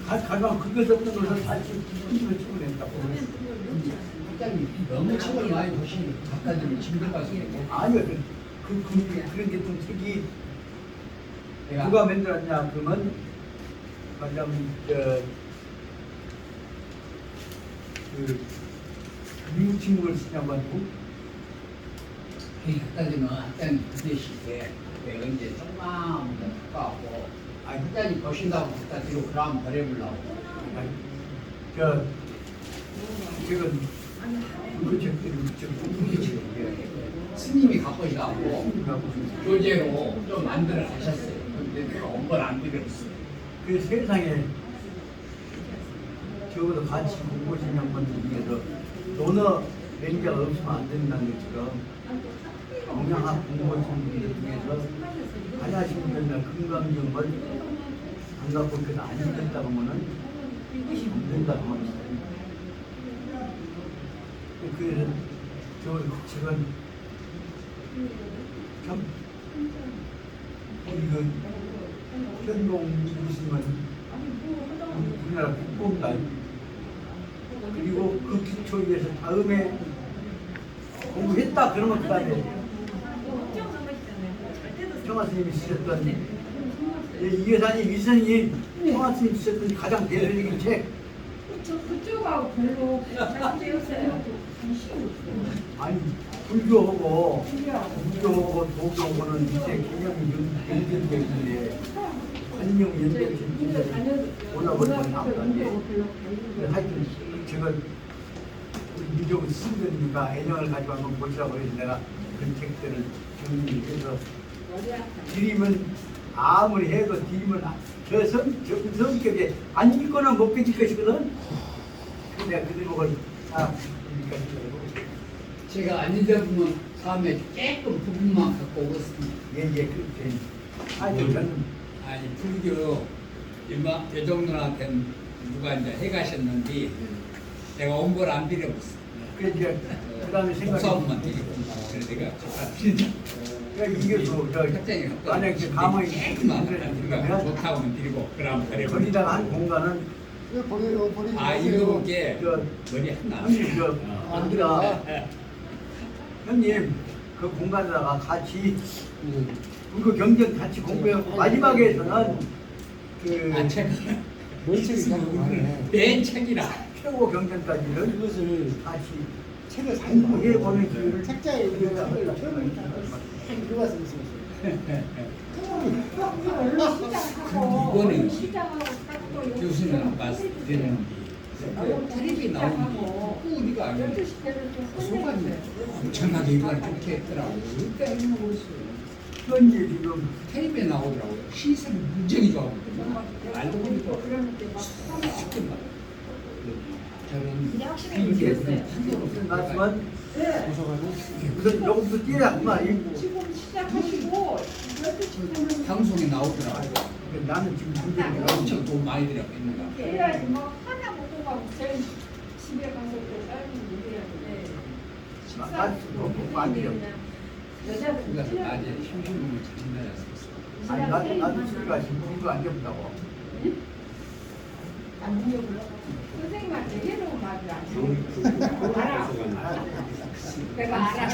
S1: 가리방 그거 썼던 것을 다시 팀을 찍어냈다고.
S6: 학장님 너무 책을 많이 보시니 갖다 주면 집에 가서
S1: 아니요, 그런 게 좀 책이
S6: 내가
S1: 누가 만들었냐 그러면 말하자면 그 미국 친구를 쓰냐고 하고
S6: 갖다 주면 학장님 그 대신에 내가 이제 조금만 가까워 아니 학장님 보신다고 갖다 드리고 그럼 버려보려고
S1: 저 지금 그 책들이
S6: 스님이 갖고 있다고 교재로 좀 만들어 가셨어요. 근데 내가 원본 안 드렸어요.
S1: 그 세상에 적어도 같이 공부하신 양반들 중에서 논어 맹자가 없으면 안 된다는 것처럼 동양학 공부하신 분들 중에서 하나씩 분들이나 금강경을 안 갖고 그래도 안 읽었다 보면은 안 된다고 합니다. 그래서 저 책은 참 우리 그 현공 교수님은 우리나라 국보입니다. 그리고 그 기초 위에서 다음에 공부했다 그러면 그 다음에 청아 스님이 쓰셨던 이 여사님 이선님 청아 스님이 쓰셨던 가장 대표적인 책
S4: 그쪽하고 별로 잘 되었어요.
S1: 아니 불교하고 도교하고는 이제 개념이 연결되어 있는데 관념 연결이 올라버리면 나오는데 하여튼 제가 우리 민족의 스님들이니까 애정을 가지고 한번 보시라고 해서 내가 그런 책들을 정리해서 드리면 아무리 해도 드리면 저 성격에 안 읽거나 못 뺏길 것이거든. 근데 내가 그들 보고 다
S6: 제가 안 잊어보면 다음에 조금 부분만 갖고 오겠습니다.
S1: 예예 그렇게 아니 저는
S6: 아니 불교 일마 대종들한테는 누가 이제 해가셨는데 내가 원본 안 드려봤어.
S1: 그 이제 그다음에
S6: 복사원만
S1: 생각이
S6: 드리고 그래서 내가 갖다 드린다.
S1: 그러니까 이게 저
S6: 학장이
S1: 만약 이제 가만히
S6: 조금만
S1: 있으면
S6: 갖다 좋다고는 드리고 그럼 버려버리고.
S1: 거기다가 한 공간은
S2: 버리지
S6: 아
S2: 마세요.
S6: 이거 게
S1: 저
S6: 머리 하나.
S1: 형님 저
S2: 안
S1: 어디다
S2: 들어가.
S1: 형님 그 공간에다가 같이 불교 경전 같이 공부하고 마지막에서는 그
S6: 아 책.
S2: 뭘 책이 가능하네.
S6: 맨 책이라.
S1: 최고 경전까지를
S2: 이것을
S1: 같이
S2: 책을 사는
S1: 공부해 보는 기회를
S2: 책자에
S1: 드리려고
S2: 읽어서
S1: 합니다.
S2: 읽어봤으면 좋겠어요.
S6: 이거는 교수님 아까 드리는데 텔레비 나오는 게 우리가 아니야. 소관이 엄청나게 이번에 좋게 했더라고.
S1: 현재 지금
S6: 텔레비에 나오더라고요. 시선이 굉장히 좋아하거든요. 알고 보니까 쉽게 말. 저는
S5: 근데 확실히 이겼어요.
S1: 무슨 말씀은 우선 여기부터 뛰어야 그 말이
S4: 지금 시작하시고
S6: 방송에 나오더라고요.
S1: 나는 지금
S6: 내가
S1: 문제가
S6: 엄청 돈 많이 들여고 있는가.
S4: 해야지 뭐 하나 먹고 가고 제일 집에 가서 또 다른 일 해야 돼.
S1: 나한테 너무 안 돼요.
S4: 여자들
S6: 그래서 낮에 심심하면 자신나였었어.
S1: 아니 나도 집에 지금 불교 안 됩다고.
S4: 안 물려보려고 선생님한테 해놓은 말을 안 해. 알아. 내가 알아.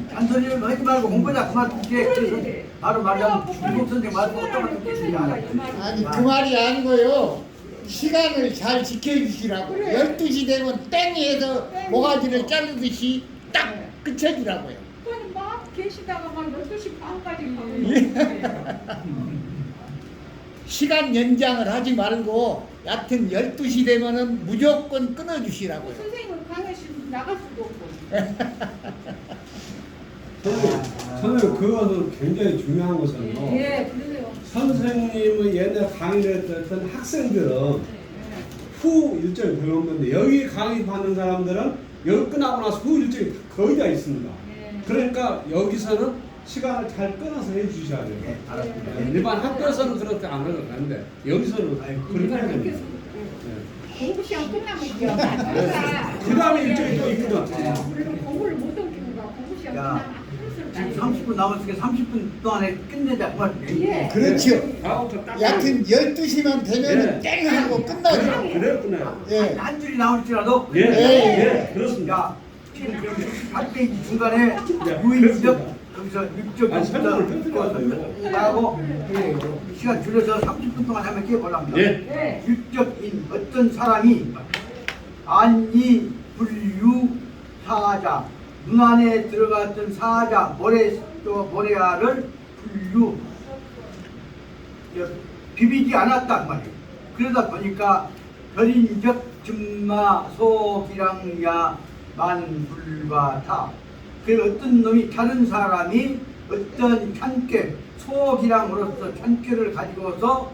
S1: 잔소리 하지 말고 공부자 그만 듣게. 그래서 바로 말하자면 중국 선생 말씀 어떤 뜻인지 알아.
S2: 아니 그 말이 아니고요. 시간을 잘 지켜주시라고. 12시 되면 땡 해서 모가지를 자르듯이 딱 끝쳐주라고요.
S4: 그건 막 계시다가 막 12시 반까지 가고
S2: 시간 연장을 하지 말고 얕은 12시 되면은 무조건 끊어주시라고요.
S4: 선생님은 강의실 나갈 수도 없고.
S7: 선생님 그것은 굉장히 중요한 것은요.
S4: 예, 그래요.
S7: 선생님의 옛날 강의를 듣던 학생들은 후 일정이 별로 없는데 여기 강의 받는 사람들은 여기 끝나고 나서 후 일정이 거의 다 있습니다. 그러니까 여기서는 시간을 잘 끊어서 해주셔야 돼요.
S1: 네, 알았습니다.
S7: 일반 학교에서는 그렇게 안 하는데 여기서는 그렇게 해야 됩니다.
S4: 공부 시간 끝나면 이제
S7: 그 다음에 일정이 또 있거든.
S4: 그래서 공부를 못 옮기는 거야. 공부 시간
S1: 야,
S4: 끝나면
S1: 지금 30분 남았으니까 30분 동안에 끝내자 그 말이에요.
S4: 예.
S2: 그렇죠.
S7: 다음부터 딱
S2: 얕은 12시만 되면은
S7: 예.
S2: 땡 하고 끝나죠.
S7: 그랬구나.
S2: 예.
S1: 한 줄이 나올지라도
S7: 예, 예, 그렇습니다.
S1: 야, 지금 그럼 8페이지 중간에
S7: 네,
S1: 유인적
S7: 그렇습니다.
S1: 여기서 육적
S7: 아니, 설명을 해드려야죠.
S1: 하고 시간 줄여서 30분 동안 하면 이렇게 올라옵니다.
S7: 예.
S1: 육적인 어떤 사람이 안이 불유 사자 눈 안에 들어갔던 사자 모래알을 불유 비비지 않았단 말이에요. 그러다 보니까 별인적 증마 소기랑야 만불과 그 어떤 놈이 다른 사람이 어떤 찬께 소기랑으로서 찬께를 가지고서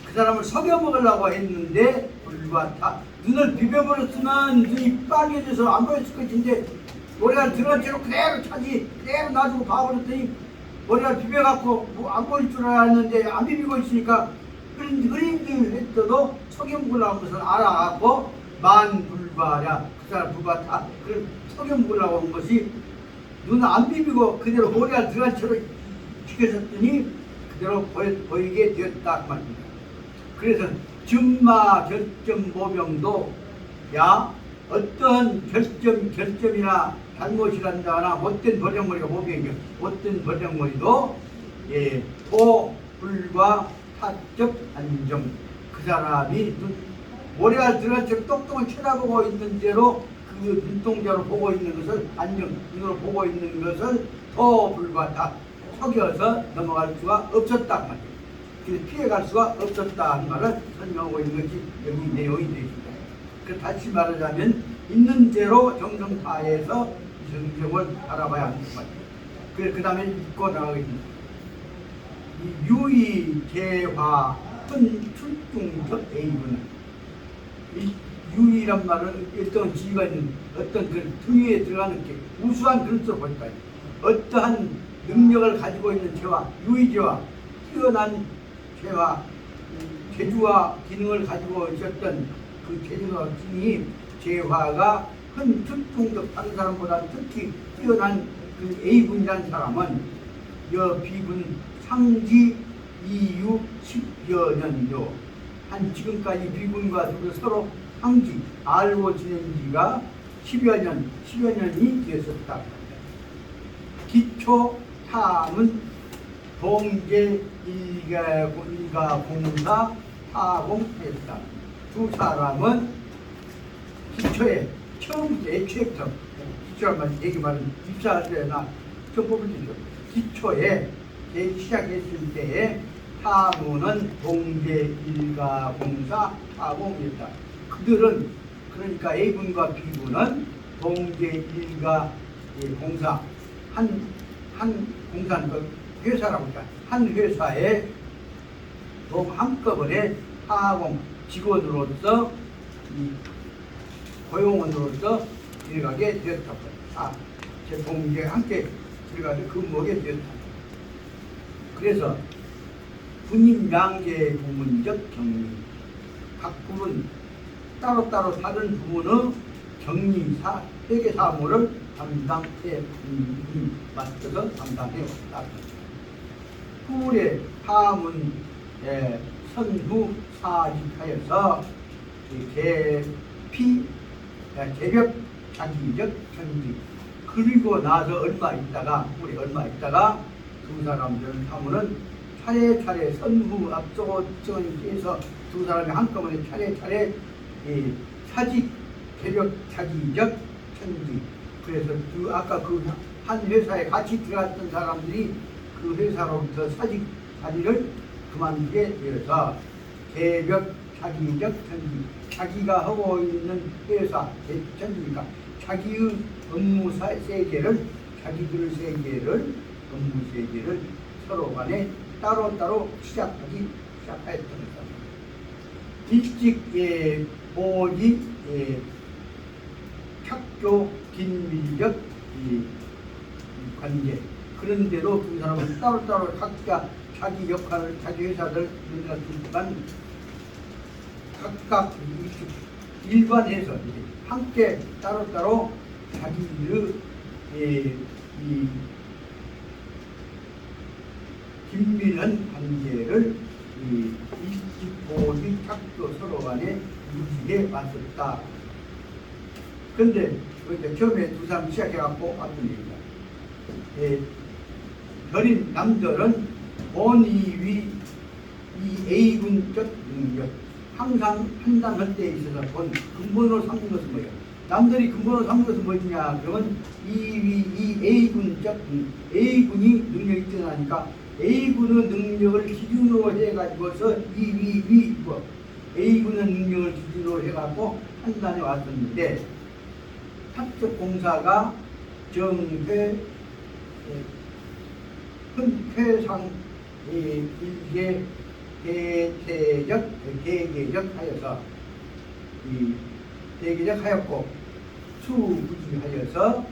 S1: 그 사람을 속여 먹으려고 했는데 불과 눈을 비벼버렸으면 눈이 빨개져서 안 보였을 것인데 머리가 들어간 채로 그대로 차지 그대로 놔두고 봐버렸더니 머리가 비벼갖고 안 보일 줄 알았는데 안 비비고 있으니까 흐린들 했어도 속여 먹으려고 것을 알아갖고 만불과야 그 사람 불과 그걸 속여 먹으려고 한 것이 눈을 안 비비고 그대로 머리가 들어간 채로 지켜졌더니 그대로 보이게 되었다 그 말입니다. 그래서 증마 결점 모병도 어떤 결점이나 잘못이란다거나 못된 버정머리가 모병이죠. 못된 버정머리도 토불과 타적 안정 그 사람이 머리가 들어간 채로 똑똑히 쳐다보고 있는 대로 그 눈동자로 보고 있는 것을 안정 눈으로 보고 있는 것을 토불과 타 속여서 넘어갈 수가 없었단 말이에요. 그래서 피해갈 수가 없었다 하는 말을 설명하고 있는 것이 여기 내용이 되어 있습니다. 그 다시 말하자면 있는 대로 정성타에서 정성을 알아봐야 하는 말이에요. 그 다음에 읽고 나가겠습니다. 이 유의재화 헌출중적 A군은 이 유의란 말은 어떤 지위가 있는 어떤 그 등위에 들어가는 게 우수한 그런 뜻으로 볼까요? 어떠한 능력을 가지고 있는 재화, 유의재화, 뛰어난 재화, 재주와 기능을 가지고 있었던 그 재주와 기능이 재화가 헌출중적 다른 사람보다 특히 뛰어난 그 A군이라는 사람은 B군 상지 이후 10여 년요. 한 지금까지 B군과 서로 상지 알고 지낸 지가 10여 년이 되었었다. 기초 탐은 동계 일가 공사 타공했다. 두 사람은 기초에 처음부터 애초부터 기초란 얘기 말은 입사할 때나 처음 뽑을 때죠. 기초에 시작했을 때에 타무는 동계 일가 공사 타공했다. 그들은 그러니까 A군과 B군은 동계 일가 공사 한 공사는 그 회사라고 합니다. 한 회사에 한꺼번에 타공 직원으로서 고용원으로서 들어가게 되었다. 제 동기에 함께 들어가서 근무하게 되었다. 그래서 군인 양계 부문적 격리 각 부문 따로따로 다른 부문의 격리사 회계 사무를 담당해 맡아서 담당해 왔다. 후에 하문 선후 사직하여서 개벽 자기적 천지 그리고 나서 얼마 있다가 두 사람들은 하문은 차례차례 선후 앞서고 해서 두 사람이 한꺼번에 차례차례 사직 개벽 자기적 천지 그래서 아까 그 한 회사에 같이 들어갔던 사람들이 그 회사로부터 사직 자리를 그만두게 되어서 개벽 자기적 천지, 자기가 하고 있는 회사 천지니까 자기의 업무 세계를, 자기들 세계를, 업무 세계를 서로 간에 따로따로 시작하였던 것입니다. 일찍 보지 착교 긴밀적 관계, 그런데도 두 사람은 따로따로 각자 자기 역할을, 자기 회사를 만들었지만 각각 일관해서 함께 따로따로 자기의 이 긴밀한 관계를 일찍보지 착도 서로 간에 유지해 왔었다. 그런데 처음에 두 사람 시작해갖고 왔던 얘기다. 어린 남들은 본이위 이 A군적 능력, 항상 판단할 때 있어서 본 근본으로 삼는 것은 뭐예요? 남들이 근본으로 삼는 것은 뭐냐? 그러면 이 A군적 A군이 능력이 뛰어나니까 A군의 능력을 기준으로 해가지고서 A군의 능력을 기준으로 해갖고 판단해 왔었는데, 탑적공사가 정회 흔쾌상 일개 대계적 하여서 대계적 하였고 수부지하여서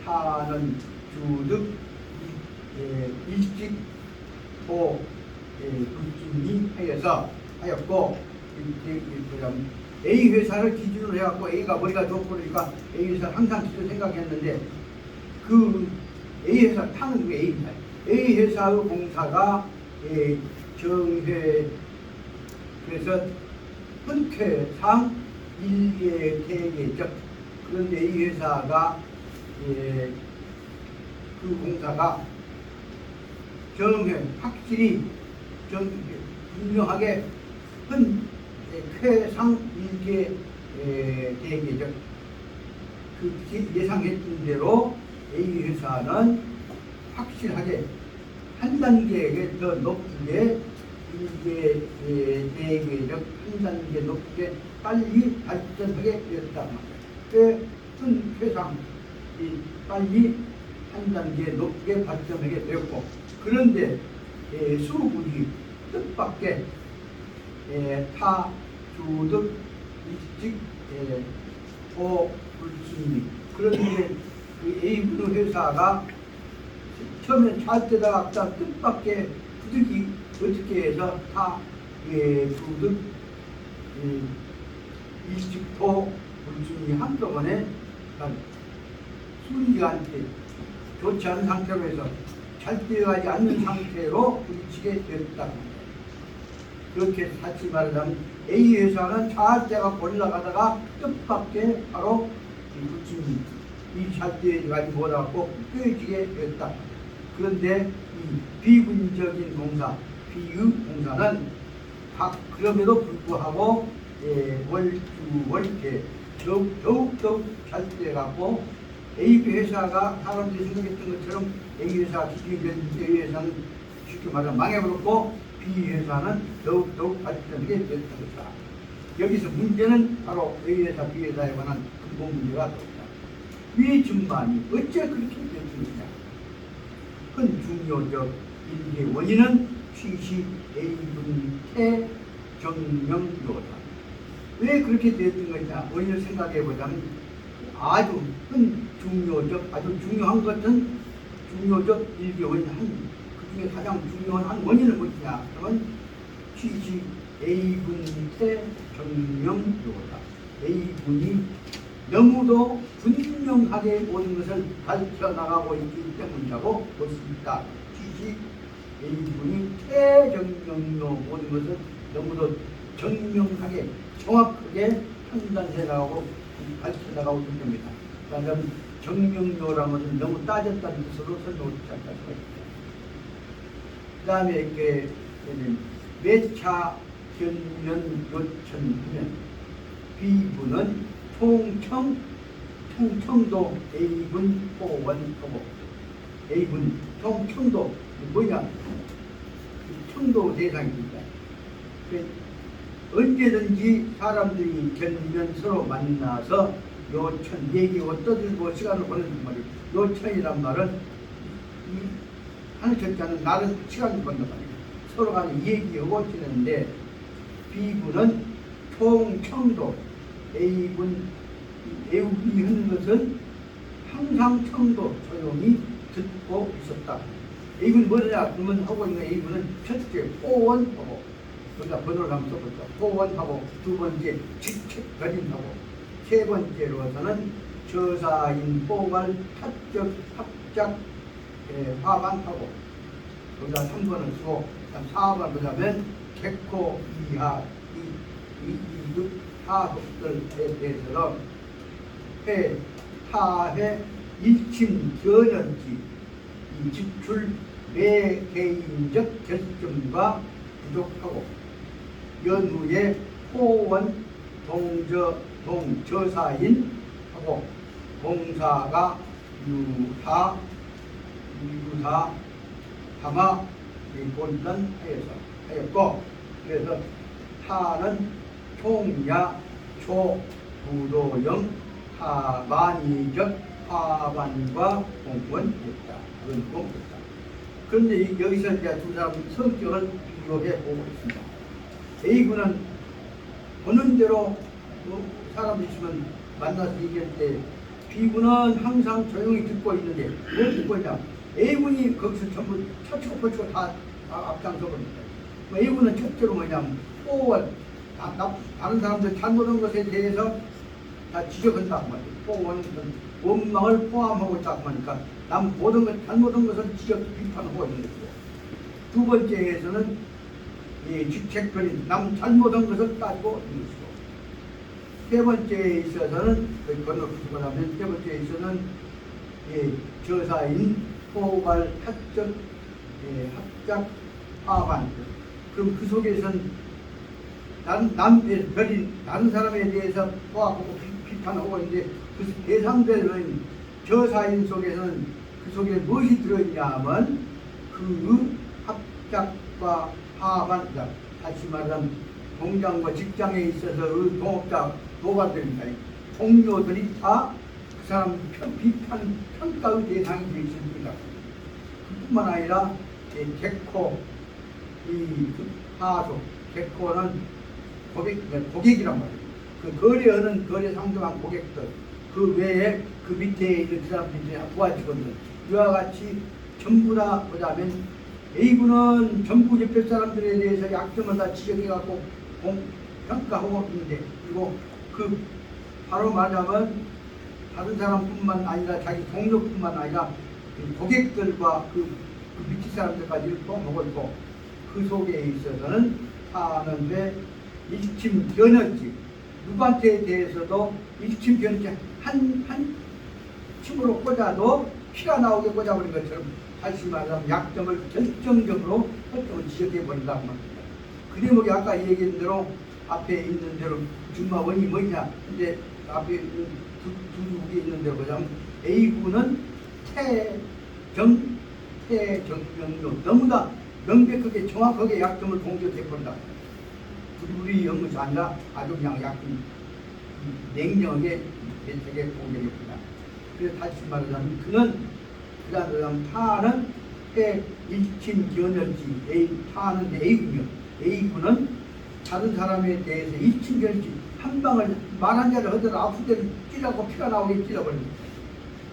S1: 타는 주득 일찍 또 불진이 하였고 A 회사를 기준으로 해갖고 A가 머리가 좋고 그러니까 A 회사를 항상 기준으로 생각했는데 그 A 회사 타는 게 A입니다. A 회사의 공사가 정회, 그래서 흔쾌상 일개 대계적, 그런데 이 회사가 그 공사가 정회 확실히 분명하게 흔쾌상 일개 대계적, 그 예상했던 대로 A 회사는 확실하게 한 단계 더 높게 일개 대계적 한 단계 높게 빨리 발전하게 되었다. 그 흔쾌상 빨리 한 단계 높게 발전하게 되었고, 그런데 수국이 뜻밖의 타 주득 일찍 불순이, 그런데 그 A군 회사가 처음에 잘 되다가 뜻밖의 부득이 어떻게 해서 타 주득 일찍도 불순이 한꺼번에 순이한테 좋지 않은 상태로 해서 잘 되어가지 않는 상태로 부딪히게 되었다. 그렇게 다시 말하자면 A 회사는 잘 되가 올라가다가 뜻밖의 바로 불순이 잘 되어가지 못하고 끄어지게 되었다. 그런데 이 비군적인 공사, 비의 공사는 그럼에도 불구하고 월주월계 더욱더욱 잘 되어가고 A 회사가 사람들이 생각했던 것처럼 A 회사가 기준이 됐는데 A 회사는 쉽게 말하면 망해버렸고 B 회사는 더욱더욱 발전하게 됐던 것이다. 여기서 문제는 바로 A 회사, B 회사에 관한 근본 문제가 됩니다. 위 증반이 어째 그렇게 됐느냐? 큰 중요적 일개 원인은 취시 A분 태 정명료다. 왜 그렇게 됐던 것이냐? 원인을 생각해 보자면 아주 큰 중요적, 아주 중요한 것은 중요적 일개 원인 그 중에 가장 중요한 한 원인은 무엇이냐? 그러면 취시 A분 태 정명료다. A분이 너무도 분명하게 모든 것을 밝혀나가고 있기 때문이라고 볼 수 있다. 취시 A분이 태정명료 모든 것을 너무도 정명하게 정확하게 판단해나가고 밝혀나가고 있는 겁니다. 그러면 정명료라는 것은 너무 따졌다는 뜻으로 설명을 시작할 수가 있습니다. 그 다음에 이렇게 매차 견면 요천하면 B분은 총청도 A분 호원하고 A군 청도 뭐냐 청도 대상입니다. 언제든지 사람들이 견면 서로 만나서 요천 얘기하고 떠들고 시간을 보내는 말이에요. 요천이란 말은 이 하늘 천자는 나는 시간을 보낸단 말이에요. 서로 간에 얘기하고 지내는데 B군은 총청도 A군 애우기 하는 것은 항상 청도 조용히 듣고 있었다. A군이 뭐냐 그러면 하고 있는 A군은 첫째 호원하고 우리가 번호를 한번 써볼까. 호원하고 두 번째 직책거림하고 세 번째로서는 저사인 뽀갈 합적 합작 화반하고 우리가 3번을 쓰고 4번 보자면 개코 이하 이급 하급들에 대해서는 회 타회 일침 견연지 이 지출 매개인적 결점과 부족하고 연후에 호원 동저사인 하고 공사가 유사 하마 본단하였고 그래서 타는 총야 초부도형 하반이적 하반과 공원이었다. 그런 공이었다. 그런데 여기서 이제 두 사람 성격을 비교해 보고 있습니다. A군은 보는 대로 사람 있으면 만나서 얘기할 때 B군은 항상 조용히 듣고 있는데 뭘 듣고 있냐? A군이 거기서 전부 처치고 포치고 다 앞장서 버립니다. A군은 첫째로 뭐냐면 호원 다른 사람들 잘못한 것에 대해서 다 지적한다고 말이에요. 호원은 원망을 포함하고 있다고 하니까 남 모든 것 잘못한 것을 지적 비판하고 있는 것이고 두 번째에서는 직책거린 남 잘못한 것을 따지고 있는 것이고 세 번째에 있어서는 건너뛰고 나면 세 번째에 있어서는 저사인 포괄 합적 합작 하반 그럼 그 속에서는 남별인 다른 사람에 대해서 포함하고 비판하고 있는데 그 대상들은 저사인 속에서는 그 속에 무엇이 들어있냐 하면 그 합작과 하반자 다시 말하면 공장과 직장에 있어서 동업자 노가들입니다. 동료들이 다 그 사람 비판 평가의 대상이 되어 있습니다. 그뿐만 아니라 개코 이 하소 개코는 고객이란 말이에요. 그 거래하는 거래 상대방 고객들 그 외에 그 밑에 있는 그 사람들이 부하 직원들 이와 같이 전부 다 보자면 A군은 전부 옆에 사람들에 대해서 약점을 다 지적해갖고 평가하고 있는데 그리고 그 바로 말하자면 다른 사람뿐만 아니라 자기 동료뿐만 아니라 고객들과 그 밑에 사람들까지 포함하고 있고 그 속에 있어서는 하는데 일침 변현지 누구한테 대해서도 일침 변현지 한 침으로 꽂아도 피가 나오게 꽂아버린 것처럼 다시 말하면 약점을 결정적으로 설정을 지적해버린다고 말합니다. 그림이 아까 얘기한 대로 앞에 있는 대로 준마원이 뭐냐 근데 앞에 두 있는 대로 보자면 A군은 태정명로 너무나 명백하게 정확하게 약점을 공격해버린다. 우리 연구소 아니라 아주 그냥 약점 냉정하게 되게 공격해버린다. 그래서 다시 말하자면 그는 그다음 타는 일침 견연지 타는 A군이요. A군은 다른 사람에 대해서 일침 견연지 한 방을 말 한 자를 하더라도 아픈 데를 찌르고 피가 나오게 찔러버립니다.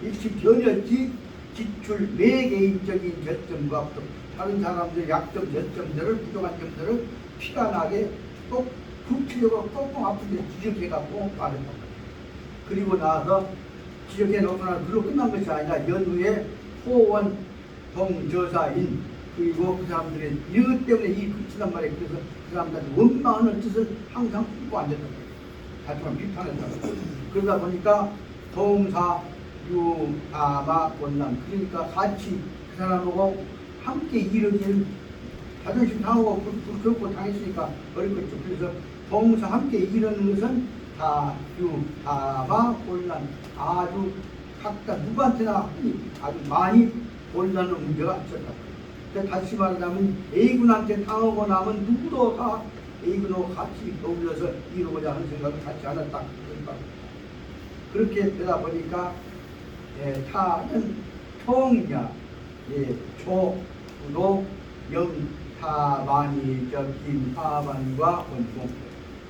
S1: 일침 견연지 지출 매개인적인 결점과 다른 사람들의 약점 결점들을 부족한 점들을 피가 나게 꼭 구체적으로 꽁꽁 아픈 데 지적해갖고 말했단 말이에요. 그리고 나서 지적해 놓고 나서 그로 끝난 것이 아니라 연후에 호원 동저사인 그리고 그 사람들의 이것 때문에 이 끝이란 말이에요. 그래서 그 사람들한테 원망하는 뜻을 항상 품고 앉았단 말이에요. 하지만 비판했단 말이에요. 그러다 보니까 동사 유아마 원난 그러니까 같이 그 사람하고 함께 이루어지는 자존심 상하고 불평고 당했으니까 어렵겠죠. 그래서 동사 함께 이루는 것은 다유아마 원난 아주 각각 누구한테나 아주 많이 버린다는 문제가 있었다. 다시 말하자면 A군한테 당하고 나면 누구도 다 A군하고 같이 어울려서 이루고자 하는 생각을 갖지 않았다. 그렇게 되다 보니까 타는 총이냐 초도 영타반이적 김하반과 원공.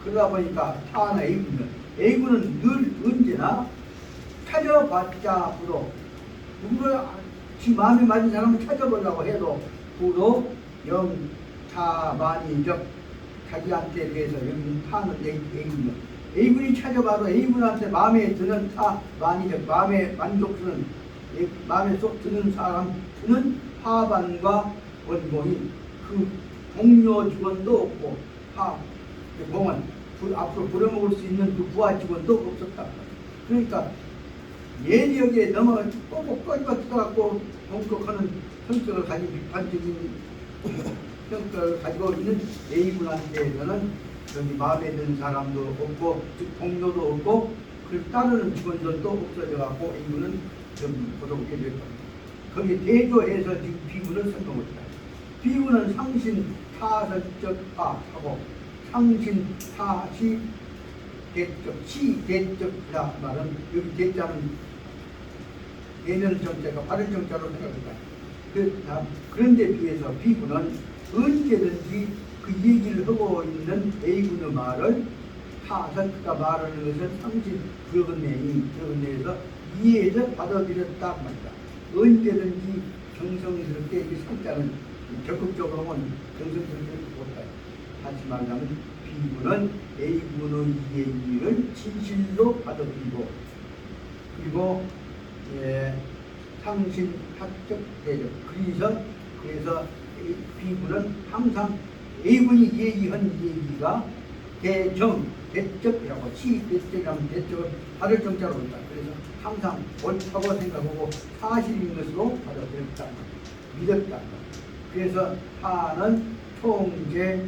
S1: 그러다 보니까 타나 A군은 늘 언제나 찾아봤자 부도 누구를 지 마음에 맞은 사람을 찾아보려고 해도 부도 영타반이적 자기한테 대해서 여기는 타는 A군이요. A군이 찾아봐도 A군한테 마음에 드는 타반이적 마음에 만족스러운 마음에 쏙 드는 사람은 하반과 원공이 그 동료 직원도 없고 공은 앞으로 부려먹을 수 있는 그 부하 직원도 없었다. 그러니까 예리하게 넘어가 꼬꼬꼬리가 뜯어갖고 공격하는 성격을 가진 비판적인 성격을 가지고 있는 A군한테는 여기 마음에 드는 사람도 없고 즉 동료도 없고 그 따르는 직원들도 없어져갖고 A군은 좀 고독하게 될 겁니다. 거기에 대조해서 지금 B군을 선동했다. B군은 상신 타설적 하고 상신 타시 대적 시 대적이라 말은 여기 대자는 예년 정자가 발을 정자로 생각합니다. 그런데 비해서 B군은 언제든지 그 얘기를 하고 있는 A군의 말을 타설가 말하는 것을 상신 그것내에서 이해해서 받아들였다 말이다. 언제든지 정성스럽게 이 상자는 적극적으로 하면 정성스럽게 못다. 다시 말하면 B군은 A군의 이해를 진실로 받아들이고 그리고 상신 학적 대적 그래서 B군은 항상 A군이 얘기한 얘기가 대정 대적이라고 대적이라면 대적을 발을 정자로 한다. 그래서 항상 옳다고 생각하고 사실인 것으로 받아들였다. 믿었다. 그래서 타는 총재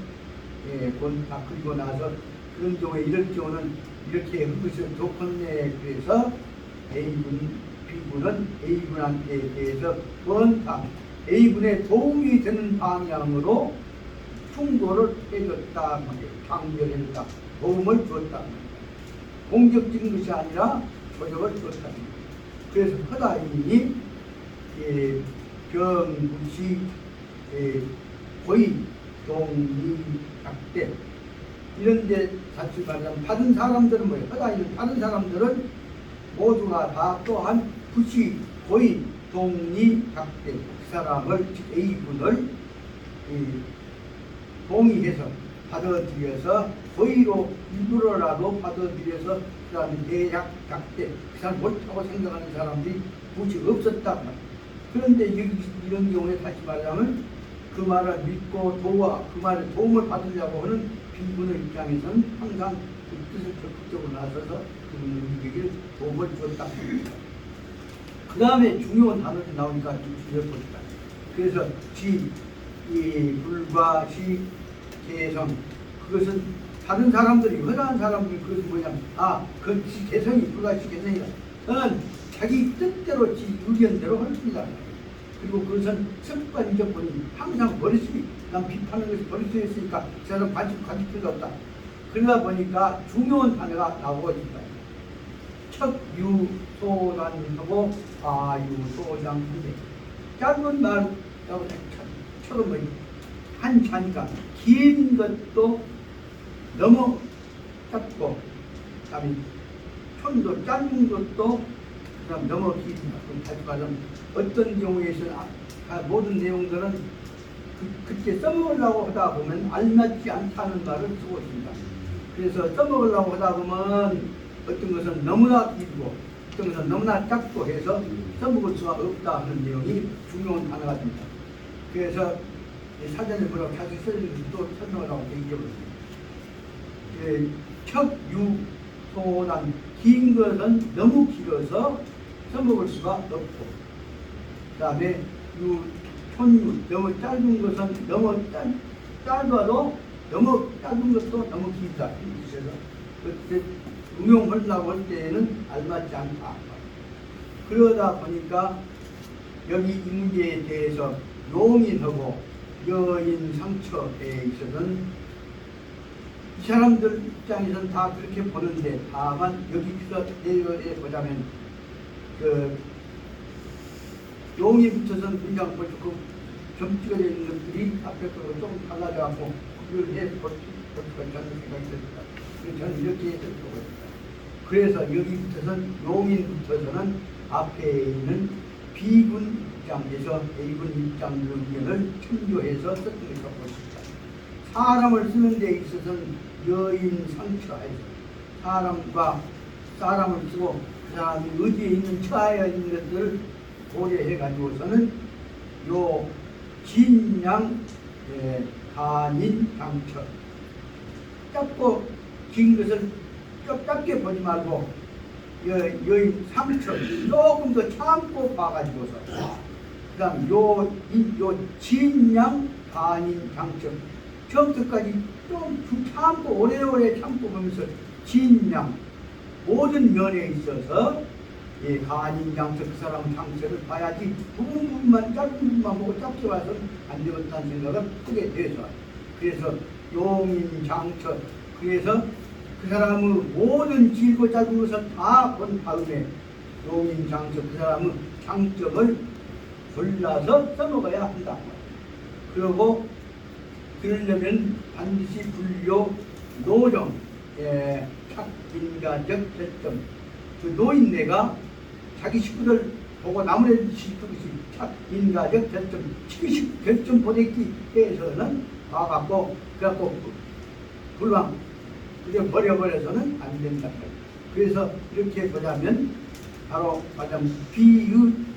S1: 권타 그리고 나서 그런 경우에 이럴 경우는 이렇게 한 것이 좋겠네. 그래서 B군은 A군한테 대해서 권타 A군의 도움이 되는 방향으로 충고를 해줬다. 강렬했다. 도움을 주었다. 공격적인 것이 아니라 조력을 주었다. 그래서 허다인이 병구시 고의 동의 각대 이런데 같이 말하면 받은 사람들은 뭐예요? 허다인은 받은 사람들은 모두가 다 또한 구시 고의 동의 각대 그 사람을 A군을 동의해서 받아들여서 고의로 일부러라도 받아들여서 그 사람이 대략 각대 그 사람 옳다고 생각하는 사람들이 굳이 없었다. 그런데 이런 경우에 다시 말하면 그 말을 믿고 그 말에 도움을 받으려고 하는 B군의 입장에서는 항상 그 뜻을 적극적으로 나서서 그분에게 도움을 줬다. 그 다음에 중요한 단어들이 나오니까 좀 줄여봅시다. 그래서 불과 시 개성 그것은 다른 사람들이 허다한 사람들이 그것은 뭐냐면 그 개성이 불과 시 개성이다. 너는 자기 뜻대로 지 의견대로 합니다. 그리고 그것은 습관적 본인 항상 버릇이 난 비판하는 것이 버릇이 있으니까 그 사람 관심 가질 필요가 없다. 그러다 보니까 중요한 단어가 나오고 있습니다. 척유소단하고 아유소장인데 짧은 말하고 척은 뭐니? 한 자니까 긴 것도 너무 짧고 그다음에 촌도 짧은 것도 그다음 너무 길다. 다시 말하면 어떤 경우에서는 모든 내용들은 그때 써먹으려고 하다 보면 알맞지 않다는 말을 쓰고 있습니다. 그래서 써먹으려고 하다 보면 어떤 것은 너무나 길고 어떤 것은 너무나 짧고 해서 써먹을 수가 없다 하는 내용이 중요한 단어가 됩니다. 그래서 사전에 뭐라고 자주 쓰는 또 설명을 하고 얘기해보겠습니다. 척유소난 긴 것은 너무 길어서 써먹을 수가 없고 그 다음에 촌유 너무 짧은 것은 너무 짧아도 너무 짧은 것도 너무 길다. 그래서 그때 응용하려고 할 때에는 알맞지 않다. 그러다 보니까 여기 이 문제에 대해서 용인하고 여인 상처에 있어서는 이 사람들 입장에서는 다 그렇게 보는데, 다만 여기서 내려에 보자면 그 용이 붙여서는 문장 보시고 점 찍어져 있는 것들이 앞에 거로 조금 달라져갖고 그걸 해볼 수가 있다는 생각이 듭니다. 그래서 저는 이렇게 해서 보고 있습니다. 그래서 여기 붙어서는 용인 붙어서는 앞에 있는 B군 입장에서 A군 입장 의견을 참조해서 썼던 것이라고 보십니다. 사람을 쓰는 데 있어서는 여인 상처에서 사람을 쓰고 그 사람이 어디에 있는 처하여 있는 것들을 고려해 가지고서는 요 진양 간인 장처 짧고 긴 것을 짧게 보지 말고 여인 상처 조금 더 참고 봐가지고서 그 다음 요 진양 간인 장처 처음부터까지 좀 참고 오래오래 참고 보면서 진양 모든 면에 있어서 간인 장처 그 사람 장처를 봐야지 부분만 짧은 부분만 보고 짧게 봐서는 안 되겠다는 생각을 크게 해서 그래서 용인 장처 그래서 그 사람의 모든 길고 짧은 것을 다 본 다음에 용인 장처 그 사람의 장점을 골라서 써먹어야 한다. 그리고 그러려면 반드시 분료 노정 착인가적 결점 그 노인네가 자기 식구들 보고 남을 시키듯이 착인가적 결점 치기식 결점 보내기 해서는 봐갖고 그래갖고 불황 그냥 버려버려서는 안 된다. 그래서 이렇게 보자면 바로 말하자면 B의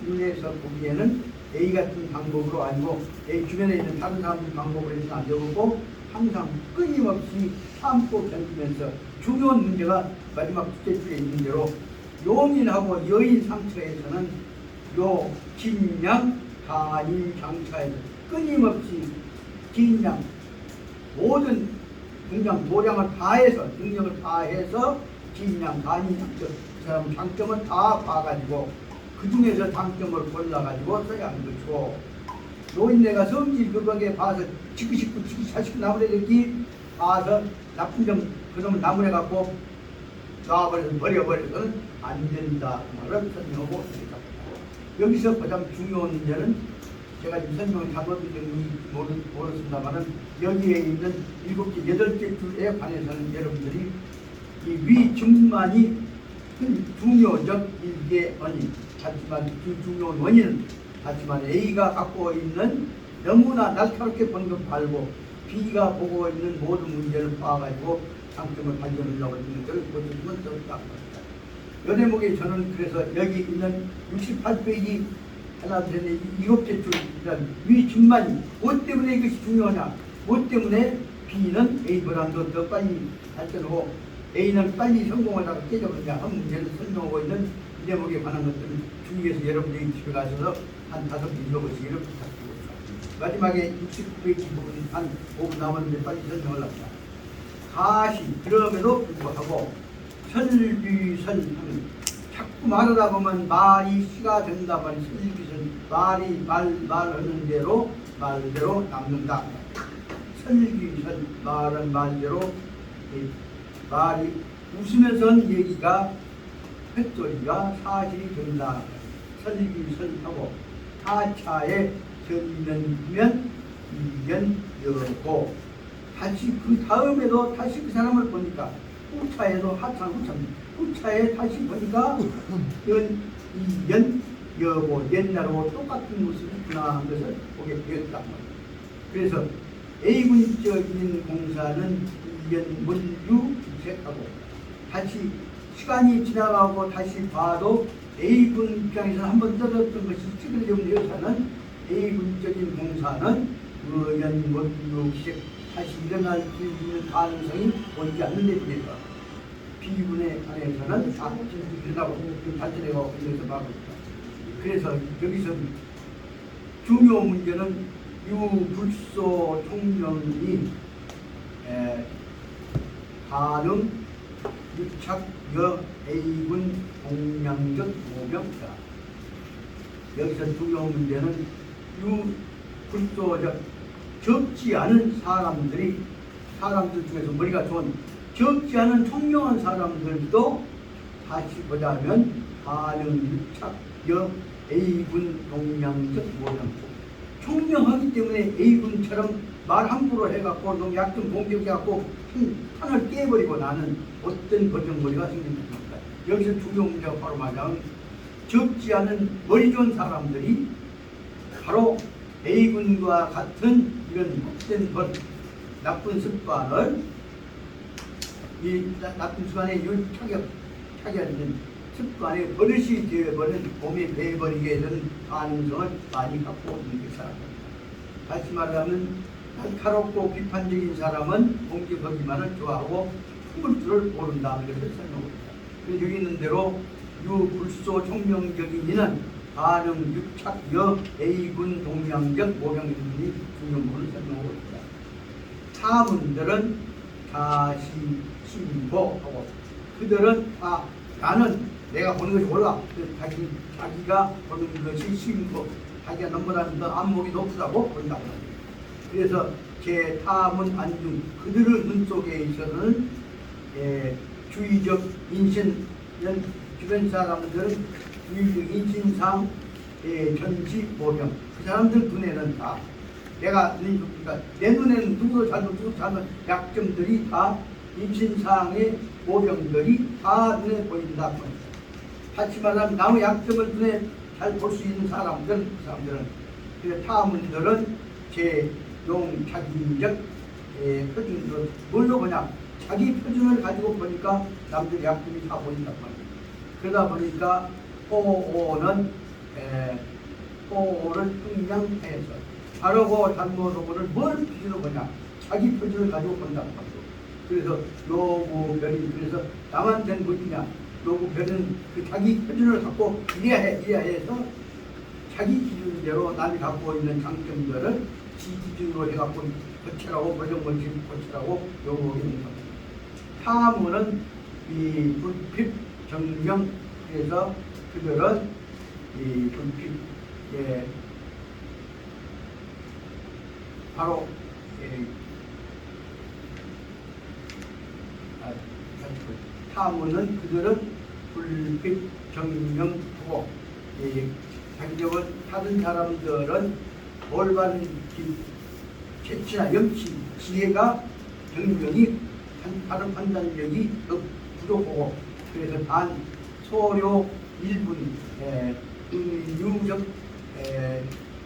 S1: 눈에서 보기에는 A 같은 방법으로 아니고 A 주변에 있는 다른 사람들 방법으로 해서는 안 되고 항상 끊임없이 참고 견디면서 중요한 문제가 마지막 둘째 줄에 있는 대로 용인하고 여인 상처에서는 요 진양 간인 장차에서 끊임없이 진양 모든 등장 도량을 다해서 능력을 다해서 진양 간인 장처 그 사람 장점을 다 봐가지고 그 중에서 장점을 골라가지고 써야 하는 것이고 노인네가 성질 급하게 봐서 지그시고 지그시고 나무래기 봐서 나쁜 점 그놈을 나무래갖고 놔버려서 버려버려서는 안 된다 말을 설명하고 있습니다. 여기서 가장 중요한 문제는 제가 지금 설명을 잘못드린 모르겠습니다만은 여기에 있는 7개, 8개 줄에 관해서는 여러분들이 이 위증만이 큰 중요적 일개 원인 하지만 그 중요한 원인은 하지만 A가 갖고 있는 너무나 날카롭게 본 것 말고 B가 보고 있는 모든 문제를 봐가지고 장점을 발견하려고 했는 것을 보여주면 좋다. 이 대목에 저는 그래서 여기 있는 68페이지 하나 둘 7개 줄 위증만이 무엇 때문에 이것이 중요하냐 무엇 때문에 B는 A보다도 더 빨리 발전하고 A는 빨리 성공하다가 깨져버리냐 한 문제를 설명하고 있는 이 대목에 관한 것들은 주의해서 여러분들이 집에 가셔서 한 5개 읽어보시기를 부탁드립니다. 마지막에 69페이지 부분 한 5분 남았는데 빨리 설명을 합니다. 가시 그럼에도 불구하고 설비설하면 자꾸 말하다 보면 말이 시가 된다 말이 설비설 말이 말하는 대로 말대로 남는다. 설비설 말은 말대로 말이 웃으면서 한 얘기가 횟소리가 사실이 된다. 설비설하고 하차에 전면면 이견여고 다시 그 다음에도 다시 그 사람을 보니까 후차에도 후차에 다시 보니까 이견여고 옛날하고 똑같은 모습이구나 하는 것을 보게 되었단 말이에요. 그래서 A군적인 공사는 이견문유 기색하고 다시 시간이 지나가고 다시 봐도 A군 입장에서 한번 떨어졌던 것이 찌그러지면 여기서는 A군적인 공사는 의견문유기색 다시 일어날 수 있는 가능성이 보이지 않는 데 비해서 B군에 관해서는 일어나고 발전해가고 그래서 봐고 있다. 그래서 여기서 중요 문제는 유불소 총령이 가능 유착여 A군 공량적 모명이다. 여기서 중요한 문제는 이 불도적 적지 않은 사람들 중에서 머리가 좋은 적지 않은 총명한 사람들도 다시 보자면 가령 유착, 여, A군, 동양적, 모양 총명하기 때문에 A군처럼 말 함부로 해갖고 너무 약점 공격해갖고 판을 깨버리고 나는 어떤 버정머리가 생긴다. 여기서 중요한 문제가 바로 말하자면 적지 않은 머리 좋은 사람들이 바로 A군과 같은 이런 못된 것, 나쁜 습관을 이 나쁜 습관에 타격하는 습관에 버릇이 되어버린 몸에 배버리게 되는 가능성을 많이 갖고 있는 사람입니다. 다시 말하면 날카롭고 비판적인 사람은 공격하기만을 좋아하고 품을 줄을 모른다는 것을 설명합니다. 그래서 여기 있는 대로 유불소 총명적인 이는 가능 유착여 A군 동양적 모병 등이 중요물을 설명하고 있다. 사문들은 다시 신고하고 그들은 다 나는 내가 보는 것이 옳아. 자기가 보는 것이 신고 자기가 넘보다 더 안목이 높다고 본다고 합니다. 그래서 제 타문 안중 그들의 눈 속에 있어서는 주의적 인신 주변 사람들은 주의적 인신상 전지 모병 그 사람들 눈에는 다 내가 그러니까 내 눈에는 누구도 잘못 약점들이 다 인신상의 모병들이 다 눈에 보인다. 다시 말하면 나의 약점을 눈에 잘 볼 수 있는 사람들은 그래서 타문들은 제용 자기적 표준으로 뭘로 보냐 자기 표준을 가지고 보니까 남들 약점이 다 보인단 말이에요. 그러다 보니까 호오는 호오를 흥량해서 바르고 잘못하고를 뭘 기준으로 보냐 자기 표준을 가지고 본단 말이에요. 그래서 노구별이 그래서 남한테는 뭐냐 노구별은 그 자기 표준을 갖고 이래야 해서 자기 기준대로 남이 갖고 있는 장점들을 지 기준으로 해갖고 고치라고 버정벌칙 고치라고 요구하는 겁니다. 타문은 이 불필 정명 그래서 그들은 이 불필 바로 타문은 그들은 불필 정명하고 자기적은 다른 사람들은 올바른 재치나 염치, 지혜가 정명이 다른 판단력이 부족하고 그래서 단 소료 1분 은유적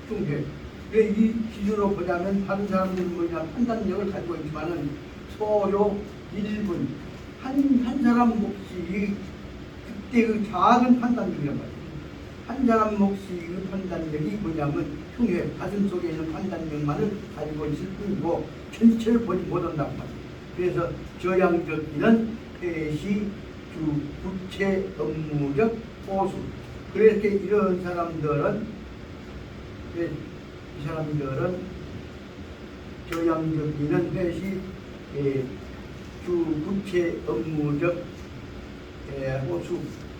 S1: 중회 이 기준으로 보자면 다른 사람들은 뭐냐 판단력을 가지고 있지만은 소료 1분 한 사람 몫이 그때의 작은 판단력이란 말이에요. 한 사람 몫이 그 판단력이 뭐냐면 흉해 가슴 속에 있는 판단력만을 가지고 있을 뿐이고 전체를 보지 못한단 말이에요. 그래서 저양적기는 회시 주 부채 업무적 호수 그렇게 이런 사람들은 이 사람들은 저양적기는 회시 주 부채 업무적 호수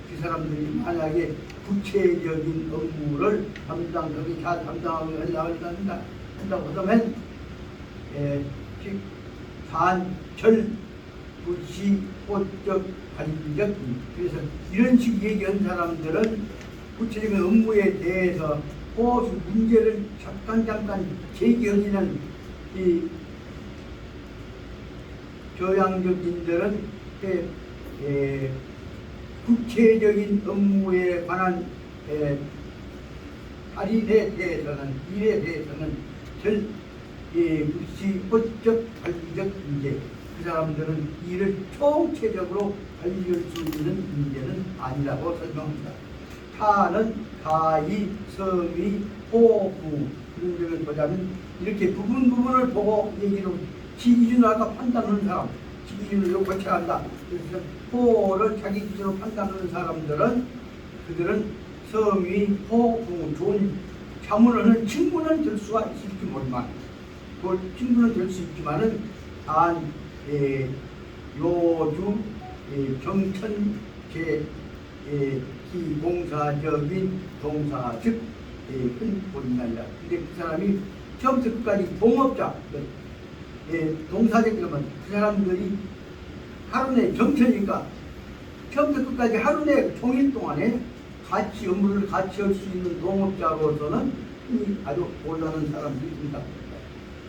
S1: 그 사람들이 만약에 구체적인 업무를 담당하기 잘 담당하고 한다고 하면 단, 부시, 호적, 관리적 그래서 이런 식 얘기한 사람들은 구체적인 업무에 대해서 호수 문제를 잠깐 제기하기는 이 저양적인들은 구체적인 업무에 관한 할인에 대해서는 일에 대해서는 부시, 호적, 관리적 문제 그 사람들은 일을 총체적으로 관리할 수 있는 문제는 아니라고 설명합니다. 타는 가히, 성의, 호구 그런 점을 보자면 이렇게 부분을 보고 얘기로 지기준으로 아까 판단하는 사람 지기준으로 고쳐야 한다. 그래서 호를 자기 기준으로 판단하는 사람들은 그들은 성의, 호구, 좋은 자문을 친구는 될 수가 있을지 모르지만 그 친구는 될 수 있지만은 단 요주 경천 기공사적인 동사 즉 큰 본인이 아니라. 근데 그 사람이 처음부터 끝까지 동업자, 동사적 그러면 그 사람들이 하루 내 정처니까 처음부터 끝까지 하루 내 종일 동안에 같이 업무를 같이 할 수 있는 동업자로서는 아주 올라는 사람들이 있습니다.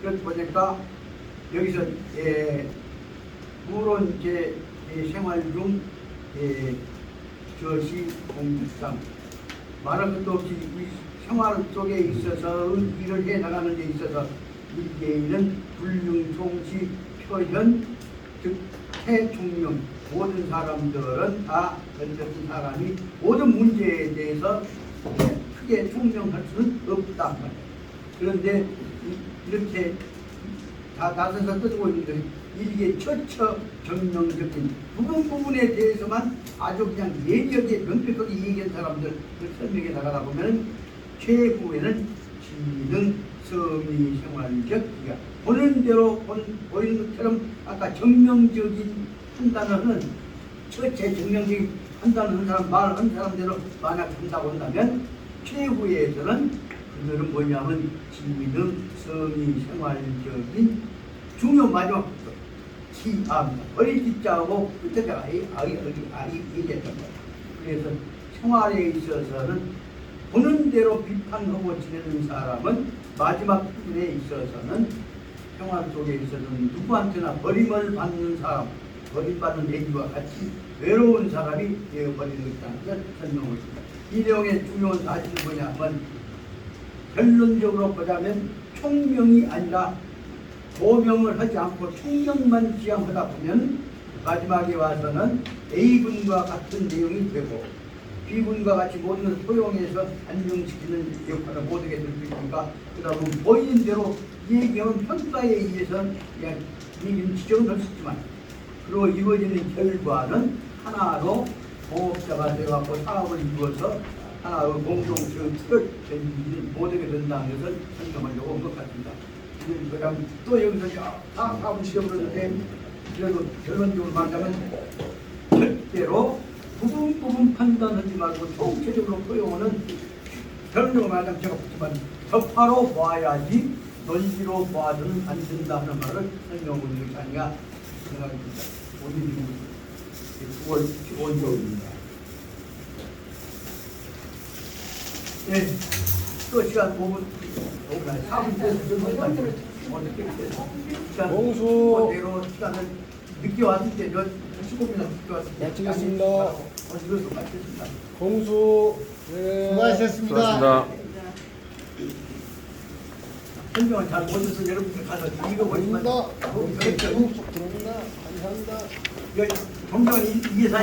S1: 그래서 보니까 여기서 물론 이제 생활 중 저시 공직상 말할 것도 없이 이 생활 속에 있어서 일을 해 나가는 데 있어서 일개인은 불능통시 표현 즉 태총령 모든 사람들은 다 어쨌든 사람이 모든 문제에 대해서 크게 총명할 수는 없단 말이에요. 그런데 이렇게 다 나서서 뜨고 있는데 이게 처처 정명적인 부분에 대해서만 아주 그냥 예리하게 명백하게 얘기한 사람들 설명해 나가다 보면 최후에는 지능, 성의, 생활적 기가 보는 대로 보이는 것처럼 아까 정명적인 판단을 하는 처체 정명적인 판단을 하는 사람 말하는 사람대로 만약 한다고 한다면 최후에서는 그들은 뭐냐면 지능, 성의, 생활적인 중요 마지막 기합니다. 어릴 기자하고 그때 아이 얘기했던 거예요. 그래서 생활에 있어서는 보는 대로 비판하고 지내는 사람은 마지막 부분에 있어서는 생활 속에 있어서는 누구한테나 버림을 받는 사람, 버림받는 애기와 같이 외로운 사람이 되어버리는 것이라는 걸 설명을 했습니다. 이 내용의 중요한 사실은 뭐냐면 결론적으로 보자면 총명이 아니라 고명을 하지 않고 총명만 지향하다 보면 마지막에 와서는 A군과 같은 내용이 되고 B군과 같이 모든 것을 포용해서 안정시키는 역할을 못하게 될 수 있으니까 그러다 보면 보이는 대로 얘기하면 평가에 의해서 그냥 얘기는 지적은 할 수 있지만 그리고 이루어지는 결과는 하나로 공업자가 되어갖고 사업을 이루어서 하나의 공동체의 틀을 못하게 된다는 것을 설명하려고 한 것 같습니다. 그다음 또 여기서 다 사업을 지어버렸는데 그래도 결론적으로 말하자면 절대로 부분 판단하지 말고 총체적으로 포용하는 결론적으로 말하자면 제가 붙지만 격파로 봐야지 논리로 봐서는 안 된다 하는 말을 설명하고 있는 것이 아닌가 생각합니다. 오늘 9월 15일입니다. 네, 또 시간 5분, 4분 돼서
S7: 공수.
S1: 대로 시간을 늦게 왔을 때, 15분이나 늦게 왔을 때.
S7: 마치겠습니다.
S1: 마치겠습니다.
S7: 공수. 네.
S2: 수고하셨습니다.
S3: 수고하셨습니다.
S1: 설명을 잘 못해서 여러분들 가서 읽어보시면
S2: 들어옵니다. 감사합니다.
S1: 정정은 이해사